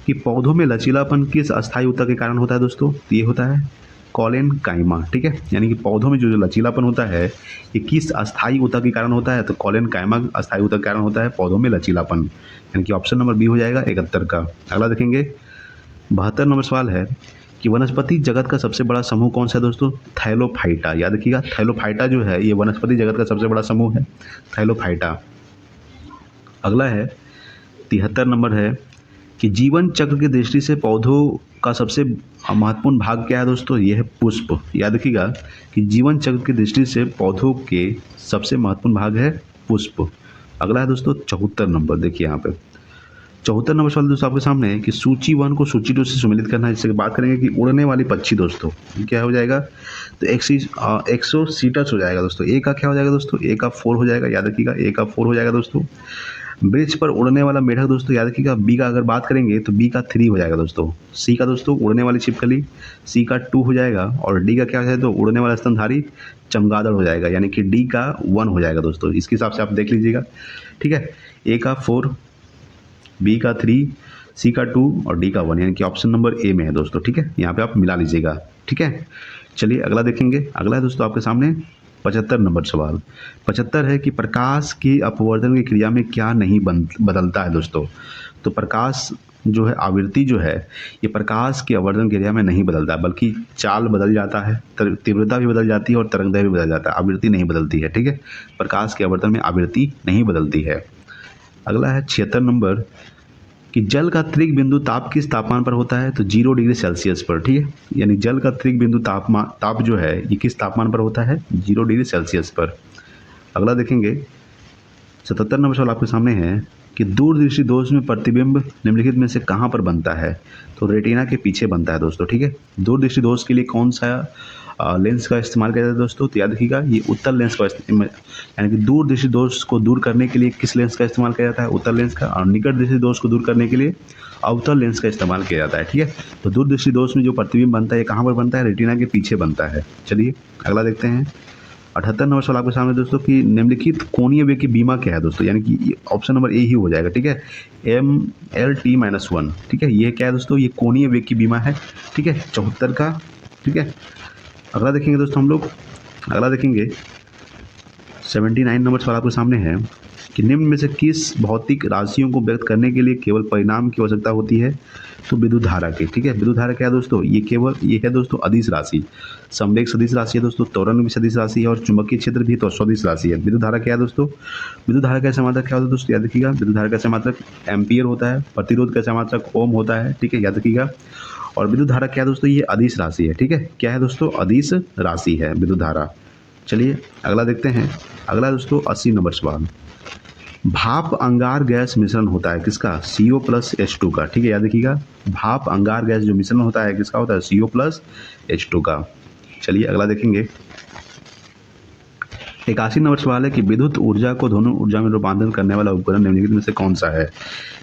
कि पौधों में लचीलापन किस अस्थायी ऊतक के कारण होता है दोस्तों? तो ये होता है कॉलेनकाइमा। ठीक है, यानी कि पौधों में जो लचीलापन होता है ये किस अस्थायी ऊतक के कारण होता है? तो कॉलेनकाइमा अस्थायी ऊतक के कारण होता है पौधों में लचीलापन, यानी कि ऑप्शन नंबर बी हो जाएगा 71 का। अगला देखेंगे। 72 नंबर सवाल है कि वनस्पति जगत का सबसे बड़ा समूह कौन सा है दोस्तों? थैलोफाइटा। याद रखिएगा, थैलोफाइटा जो है ये वनस्पति जगत का सबसे बड़ा समूह है, थैलोफाइटा। अगला है 73 नंबर है कि जीवन चक्र की दृष्टि से पौधों का सबसे महत्वपूर्ण भाग क्या है दोस्तों? ये है पुष्प। याद रखिएगा कि जीवन चक्र की दृष्टि से पौधों के सबसे महत्वपूर्ण भाग है पुष्प। अगला है दोस्तों 74 नंबर। देखिए यहाँ पे 74 नंबर सवाल दोस्तों आपके सामने है कि सूची 1 को सूची 2 से सम्मिलित करना है। जिससे बात करेंगे कि उड़ने वाली पक्षी दोस्तों क्या हो जाएगा? तो एक्सोसीटस हो जाएगा दोस्तों। ए का क्या हो जाएगा दोस्तों? ए का 4 हो जाएगा। याद रखिएगा ए का 4 हो जाएगा दोस्तों। वृक्ष पर उड़ने वाला मेढक दोस्तों याद रखिएगा बी का अगर बात करेंगे तो बी का 3 हो जाएगा दोस्तों। सी का दोस्तों उड़ने वाली छिपकली, सी का 2 हो जाएगा। और डी का क्या हो जाएगा? तो उड़ने वाला स्तनधारी चमगादड़ हो जाएगा, यानी कि डी का 1 हो जाएगा दोस्तों। इसके हिसाब से आप देख लीजिएगा। ठीक है, ए का 4, बी का 3, सी का 2 और डी का 1, यानी कि ऑप्शन नंबर ए में है दोस्तों। ठीक है, यहाँ पे आप मिला लीजिएगा। ठीक है, चलिए अगला देखेंगे। अगला है दोस्तों आपके सामने 75 नंबर सवाल। 75 है कि प्रकाश की अपवर्तन की क्रिया में क्या नहीं बदलता है दोस्तों? तो प्रकाश जो है आवृत्ति जो है ये प्रकाश की अपवर्तन क्रिया में नहीं बदलता है, बल्कि चाल बदल जाता है, तीव्रता भी बदल जाती है और तरंगदैर्घ्य भी बदल जाता है, आवृत्ति नहीं बदलती है। ठीक है, प्रकाश के अपवर्तन में आवृत्ति नहीं बदलती है। अगला है 76 नंबर कि जल का त्रिक बिंदु ताप किस तापमान पर होता है? तो 0 डिग्री सेल्सियस पर। ठीक है, यानी जल का त्रिक बिंदु ताप जो है ये किस तापमान पर होता है? 0 डिग्री सेल्सियस पर। अगला देखेंगे 77 नंबर सवाल आपके सामने है कि दूरदृष्टि दोष में प्रतिबिंब निम्नलिखित में से कहाँ पर बनता है? तो रेटिना के पीछे बनता है दोस्तों। ठीक है, दूरदृष्टि दोष के लिए कौन सा लेंस का इस्तेमाल किया जाता है दोस्तों? तो याद रखिएगा ये उत्तल लेंस का इस्तेमाल, यानी कि दूर दृष्टि दोष को दूर करने के लिए किस लेंस का इस्तेमाल किया जाता है? उत्तल लेंस का। और निकट दृष्टि दोष को दूर करने के लिए अवतल लेंस का इस्तेमाल किया जाता है। ठीक है, तो दूर दृष्टि दोष में जो प्रतिबिंब बनता है ये कहाँ पर बनता है? रेटिना के पीछे बनता है। चलिए अगला देखते हैं। 78 नंबर सवाल आपके सामने दोस्तों कि निम्नलिखित कोणीय वेग की बीमा क्या है दोस्तों, यानी कि ऑप्शन नंबर ए ही हो जाएगा। ठीक है, MLT-1। ठीक है, ये क्या है दोस्तों, ये कोणीय वेग की बीमा है। ठीक है, 74 का। ठीक है, अगला देखेंगे दोस्तों हम लोग, अगला देखेंगे 79 नंबर सवाल आपके सामने है कि निम्न में से किस भौतिक राशियों को व्यक्त करने के लिए केवल परिणाम की आवश्यकता होती है? तो विद्युत धारा की। ठीक है, विद्युत धारा क्या है दोस्तों, ये है दोस्तों अदिश राशि। समलेख सदिश राशि है दोस्तों, त्वरण भी सदिश राशि है और चुंबकीय क्षेत्र भी तो सदिश राशि है। विद्युत धारा क्या है दोस्तों, विद्युत धारा का समात्रक क्या होता है दोस्तों, याद रखिएगा। विद्युत धारा का समात्रक एम्पियर होता है, प्रतिरोध का समात्रक ओम होता है। ठीक है, याद रखिएगा। और विद्युत धारा क्या है दोस्तों, ये अदिश राशि है। ठीक है, क्या है दोस्तों, अदिश राशि है विद्युत धारा। चलिए अगला देखते हैं। अगला दोस्तों 80 नंबर सवाल, भाप अंगार गैस मिश्रण होता है किसका? CO+H2 का। ठीक है, याद रखिएगा। भाप अंगार गैस जो मिश्रण होता है किसका होता है? CO+H2 का। चलिए अगला देखेंगे। 81 नंबर सवाल है कि विद्युत ऊर्जा को ध्वनि ऊर्जा में रूपांतरण करने वाला उपकरण निम्नलिखित में से कौन सा है?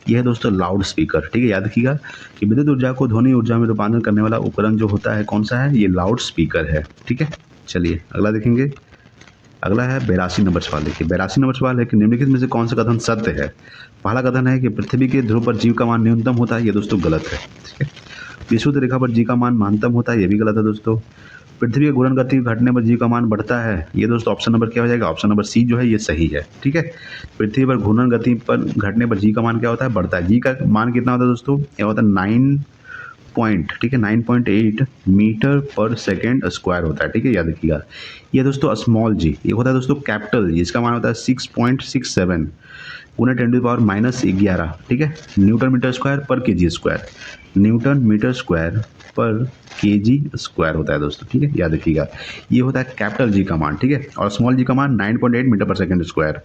यह है दोस्तों लाउड स्पीकर। ठीक है, याद रखिएगा कि विद्युत ऊर्जा को ध्वनि ऊर्जा में रूपांतरण करने वाला उपकरण जो होता है कौन सा है? ये लाउड स्पीकर है। ठीक है, चलिए अगला देखेंगे। अगला है 82 नंबर सवाल। देखिए 82 नंबर सवाल है कि निम्नलिखित में से कौन सा कथन सत्य है? पहला कथन है कि पृथ्वी के ध्रुव पर जीव का मान न्यूनतम होता है, ये दोस्तों गलत है। ठीक है, विषुवत रेखा पर जी का मान महानतम होता है, ये भी गलत है दोस्तों। पृथ्वी के घूर्णन गति घटने पर जी का मान बढ़ता है, ये दोस्तों ऑप्शन नंबर क्या हो जाएगा? ऑप्शन नंबर सी जो है ये सही है। ठीक है, पृथ्वी पर घूर्णन गति पर घटने पर जी का मान क्या होता है? बढ़ता है। जी का मान कितना होता है दोस्तों? यह होता है 9 पॉइंट, ठीक है, 9.8 मीटर पर सेकेंड स्क्वायर होता है। ठीक है, याद रखिएगा। ये दोस्तों स्मॉल जी, ये होता है दोस्तों कैपिटल जी, इसका मान होता है 6.67 × 10⁻11। ठीक है, न्यूटन मीटर स्क्वायर पर KG square, newton metre square पर केजी स्क्वायर होता है दोस्तों। ठीक है, याद रखिएगा। ये होता है कैपिटल जी का मान। ठीक है, और स्मॉल जी का मान 9.8 मीटर पर सेकेंड स्क्वायर।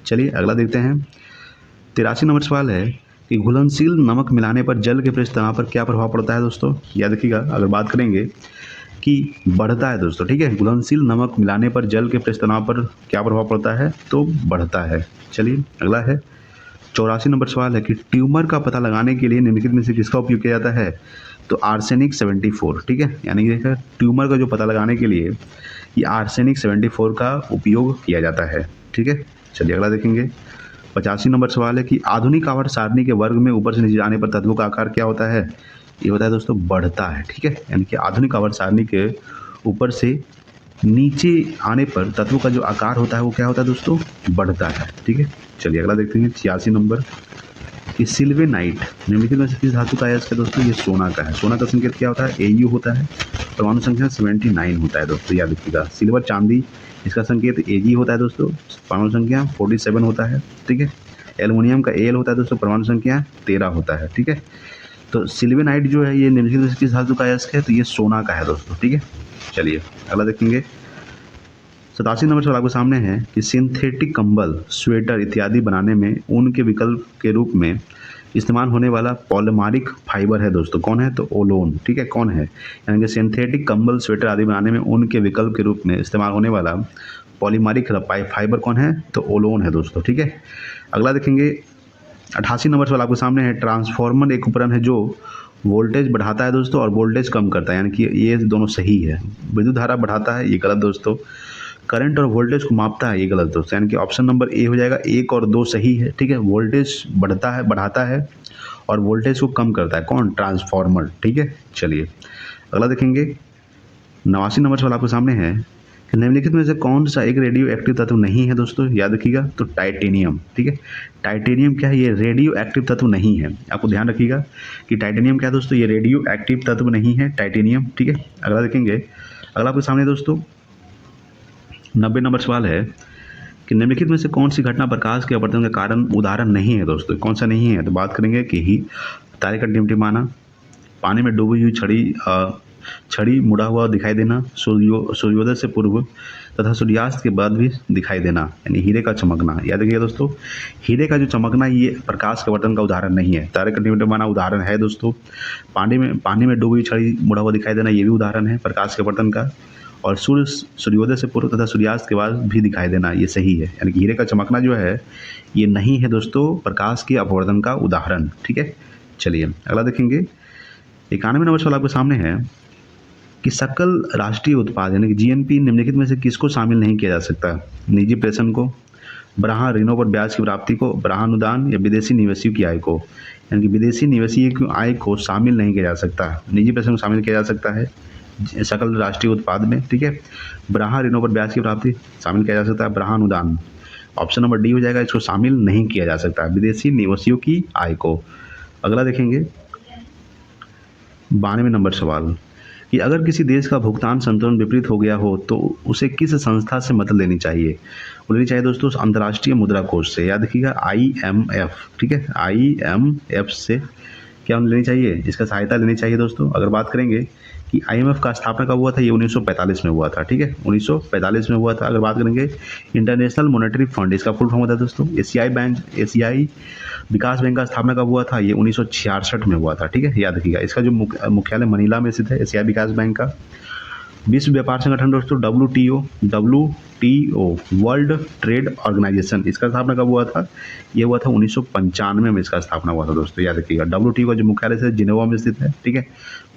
चलिए अगला देखते हैं। 83 नंबर सवाल है कि घुलनशील नमक मिलाने पर जल के पृष्ठ तनाव पर क्या प्रभाव पड़ता है दोस्तों? याद रखिएगा। अगर बात करेंगे कि बढ़ता है दोस्तों, ठीक है, घुलनशील नमक मिलाने पर जल के पृष्ठ तनाव पर क्या प्रभाव पड़ता है? तो बढ़ता है। चलिए अगला है 84 नंबर सवाल है कि ट्यूमर का पता लगाने के लिए निम्नलिखित में से किसका उपयोग किया जाता है? तो आर्सेनिक 74। ठीक है, यानी कि देखिए ट्यूमर का जो पता लगाने के लिए ये आर्सेनिक 74 का उपयोग किया जाता है। ठीक है, चलिए अगला देखेंगे। 85 नंबर सवाल है कि आधुनिक आवर्त सारणी के वर्ग में ऊपर से नीचे जाने पर तत्वों का आकार क्या होता है? ये होता है दोस्तों बढ़ता है। ठीक है, यानी कि आधुनिक आवर्त सारणी के ऊपर से नीचे आने पर तत्वों का जो आकार होता है वो क्या होता है दोस्तों? बढ़ता है। ठीक है, चलिए अगला देखते हैं। 86 नंबर कि सिल्वेनाइट निम्नलिखित में से किस धातु का अयस्क है दोस्तों? ये सोना का है। सोना का संकेत क्या होता है? Au होता है। परमाणु संख्या 79 होता है दोस्तों, याद रखिएगा। सिल्वर चांदी, इसका संकेत Ag होता है दोस्तों, परमाणु संख्या 47 होता है। ठीक है, एल्युमिनियम का Al होता है दोस्तों, परमाणु संख्या 13 होता है। ठीक है, तो सिल्वेनाइट जो है ये निम्नलिखित में से किस धातु का अयस्क है? तो ये सोना का है दोस्तों। ठीक है, चलिए अगला देखेंगे। 87 नंबर सवाल आपके सामने है कि सिंथेटिक कंबल, स्वेटर इत्यादि बनाने में ऊन के विकल्प के रूप में इस्तेमाल होने वाला पॉलीमरिक फाइबर है दोस्तों, कौन है? तो ओलोन। ठीक है, कौन है? यानी कि सिंथेटिक कंबल, स्वेटर आदि बनाने में ऊन के विकल्प के रूप में इस्तेमाल होने वाला पॉलीमरिक फाइबर कौन है? तो ओलोन है दोस्तों। ठीक है, अगला देखेंगे। 88 नंबर सवाल आपके सामने है ट्रांसफार्मर एक उपकरण है जो वोल्टेज बढ़ाता है दोस्तों और वोल्टेज कम करता है, यानी कि ये दोनों सही है। विद्युत धारा बढ़ाता है, ये गलत दोस्तों। करंट और वोल्टेज को मापता है, ये गलत दोस्तों, यानी कि ऑप्शन नंबर ए हो जाएगा। 1 और 2 सही है। ठीक है, वोल्टेज बढ़ाता है और वोल्टेज को कम करता है, कौन? ट्रांसफार्मर। ठीक है, चलिए अगला देखेंगे। 89 नंबर सवाल आपके सामने है कि निम्नलिखित में से कौन सा एक रेडियो एक्टिव तत्व नहीं है दोस्तों? याद रखिएगा। तो टाइटेनियम। ठीक है, टाइटेनियम क्या है? ये रेडियो एक्टिव तत्व नहीं है। आपको ध्यान रखिएगा कि टाइटेनियम क्या है दोस्तों? ये रेडियो एक्टिव तत्व नहीं है टाइटेनियम। ठीक है, अगला देखेंगे। अगला आपके सामने दोस्तों 90 नंबर सवाल है कि निम्नलिखित में से कौन सी घटना प्रकाश के अपवर्तन का कारण उदाहरण नहीं है दोस्तों? कौन सा नहीं है? तो बात करेंगे कि ही तारे का टिमटिमाना, पानी में डूबी हुई छड़ी मुड़ा हुआ दिखाई देना, सूर्योदय से पूर्व तथा सूर्यास्त के बाद भी दिखाई देना, यानी हीरे का चमकना। याद रखिएगा दोस्तों, हीरे का जो चमकना ये प्रकाश के अपवर्तन का उदाहरण नहीं है। तारे का टिमटिमाना उदाहरण है दोस्तों। पानी में डूबी हुई छड़ी मुड़ा हुआ दिखाई देना ये भी उदाहरण है प्रकाश के अपवर्तन का। और सूर्योदय से पूर्व तथा सूर्यास्त के बाद भी दिखाई देना ये सही है, यानी कि हीरे का चमकना जो है ये नहीं है दोस्तों प्रकाश के अपवर्तन का उदाहरण। ठीक है, चलिए अगला देखेंगे। 91 नंबर सवाल आपके सामने है कि सकल राष्ट्रीय उत्पाद यानी कि जीएनपी निम्नलिखित में से किसको शामिल नहीं किया जा सकता? निजी प्रेषण को, ब्राह्मण ऋणों पर ब्याज की प्राप्ति को, ब्राह्मण अनुदान या विदेशी निवेशियों की आय को। यानी कि विदेशी निवेशियों की आय को शामिल नहीं किया जा सकता, निजी प्रेषण को शामिल किया जा सकता है सकल राष्ट्रीय उत्पाद में, ठीक है। ब्राह्मण ऋणों पर ब्याज की प्राप्ति शामिल किया जा सकता है, ब्राह्मण अनुदान ऑप्शन नंबर डी हो जाएगा, इसको शामिल नहीं किया जा सकता विदेशी निवेशियों की आय को। अगला देखेंगे 92 नंबर सवाल कि अगर किसी देश का भुगतान संतुलन विपरीत हो गया हो तो उसे किस संस्था से मदद लेनी चाहिए? वो लेनी चाहिए दोस्तों अंतर्राष्ट्रीय मुद्रा कोष से, याद रखिएगा IMF, ठीक है, IMF से क्या लेनी चाहिए? इसका सहायता लेनी चाहिए दोस्तों। अगर बात करेंगे कि IMF का स्थापना कब हुआ था, ये 1945 में हुआ था, ठीक है, 1945 में हुआ था। अगर बात करेंगे इंटरनेशनल मॉनेटरी फंड, इसका फुल फॉर्म होता है दोस्तों एशियाई विकास बैंक का स्थापना कब हुआ था? ये 1966 में हुआ था, ठीक है, याद रखिएगा। इसका जो मुख्यालय मनीला में स्थित है एशियाई विकास बैंक का। विश्व व्यापार संगठन दोस्तों WTO वर्ल्ड ट्रेड ऑर्गेनाइजेशन, इसका स्थापना कब हुआ था? ये हुआ था 1995 में इसका स्थापना हुआ था दोस्तों, याद रखिएगा। WTO का जो मुख्यालय है जिनेवा में स्थित है, ठीक है।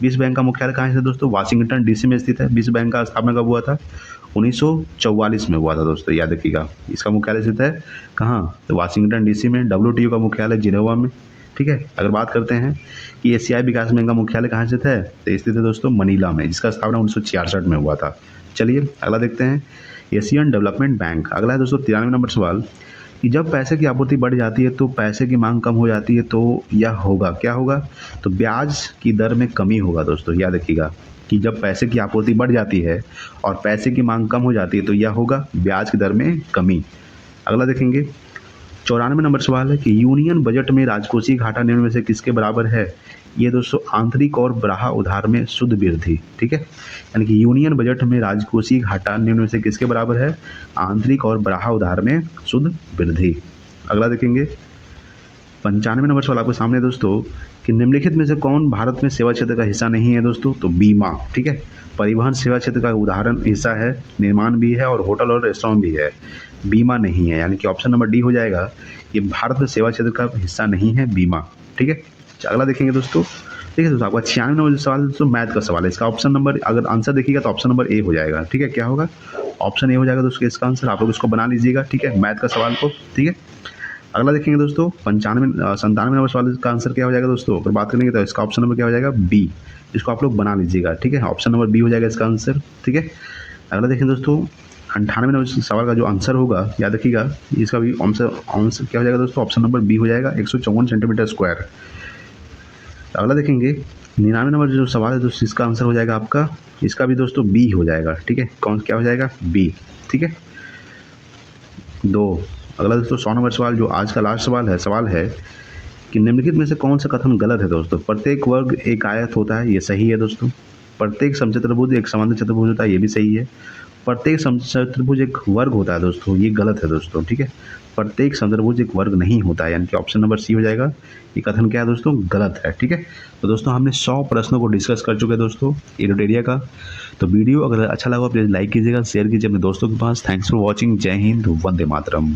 विश्व बैंक का मुख्यालय कहाँ है दोस्तों? वाशिंगटन DC में स्थित है। विश्व बैंक का स्थापना कब हुआ था? 1944 में हुआ था दोस्तों, याद रखिएगा। इसका मुख्यालय स्थित है कहाँ? तो वाशिंगटन DC में। WTO का मुख्यालय जिनेवा में, ठीक है। अगर बात करते हैं कि एशियाई विकास बैंक का मुख्यालय कहाँ स्थित है, तो स्थित है दोस्तों मनीला में, जिसका स्थापना 1966 में हुआ था। चलिए अगला देखते हैं एशियन डेवलपमेंट बैंक। अगला है दोस्तों 93 नंबर सवाल कि जब पैसे की आपूर्ति बढ़ जाती है तो पैसे की मांग कम हो जाती है तो यह होगा, क्या होगा? तो ब्याज की दर में कमी होगा दोस्तों, याद रखिएगा कि जब पैसे की आपूर्ति बढ़ जाती है और पैसे की मांग कम हो जाती है तो यह होगा ब्याज की दर में कमी। अगला देखेंगे 94 नंबर सवाल है कि यूनियन बजट में राजकोषीय घाटा निम्न में से किसके बराबर है? ये दोस्तों आंतरिक और बाह्य उधार में शुद्ध वृद्धि, ठीक है। यानी कि यूनियन बजट में राजकोषीय घाटा निम्न में से किसके बराबर है? आंतरिक और बाह्य उधार में शुद्ध वृद्धि। अगला देखेंगे 95 नंबर सवाल आपके सामने दोस्तों कि निम्नलिखित में से कौन भारत में सेवा क्षेत्र का हिस्सा नहीं है दोस्तों? तो बीमा, ठीक है। परिवहन सेवा क्षेत्र का उदाहरण हिस्सा है, निर्माण भी है और होटल और रेस्टोरेंट भी है, बीमा नहीं है। यानी कि ऑप्शन नंबर डी हो जाएगा, ये भारत में सेवा क्षेत्र का हिस्सा नहीं है बीमा, ठीक है। अगला देखेंगे दोस्तों, ठीक है दोस्तों, आपका 96 नंबर सवाल दोस्तों मैथ का सवाल है। इसका ऑप्शन नंबर अगर आंसर देखिएगा तो ऑप्शन नंबर ए हो जाएगा, ठीक है। क्या होगा? ऑप्शन ए हो जाएगा दोस्तों इसका आंसर। आप लोग इसको बना लीजिएगा, ठीक है, मैथ का सवाल को, ठीक है। अगला देखेंगे दोस्तों 97 नंबर सवाल का आंसर क्या हो जाएगा दोस्तों? अगर बात करेंगे तो इसका ऑप्शन नंबर क्या हो जाएगा? बी। इसको आप लोग बना लीजिएगा, ठीक है, ऑप्शन नंबर बी हो जाएगा इसका आंसर, ठीक है। अगला देखें दोस्तों 98 नंबर सवाल का जो आंसर होगा, याद रखिएगा, इसका भी आंसर क्या हो जाएगा दोस्तों? ऑप्शन नंबर बी हो जाएगा 154 सेंटीमीटर स्क्वायर। अगला देखेंगे 99 नंबर जो सवाल है दोस्तों, इसका आंसर हो जाएगा आपका, इसका भी दोस्तों बी हो जाएगा, ठीक है। कौन क्या हो जाएगा? बी, ठीक है। अगला दोस्तों 100 नंबर सवाल जो आज का लास्ट सवाल है कि निम्नलिखित में से कौन सा कथन गलत है दोस्तों? प्रत्येक वर्ग एक आयत होता है, ये सही है दोस्तों। प्रत्येक समचतुर्भुज एक समांतर चतुर्भुज होता है, ये भी सही है। प्रत्येक समचतुर्भुज एक वर्ग होता है दोस्तों, ये गलत है दोस्तों, ठीक है। प्रत्येक समचतुर्भुज एक वर्ग नहीं होता है, यानी कि ऑप्शन नंबर सी हो जाएगा। ये कथन क्या है दोस्तों? गलत है, ठीक है। तो दोस्तों हमने 100 प्रश्नों को डिस्कस कर चुके हैं दोस्तों एरिया का। तो वीडियो अगर अच्छा लगा प्लीज़ लाइक कीजिएगा, शेयर कीजिए अपने दोस्तों के पास। Thanks for watching. जय हिंद, वंदे मातरम।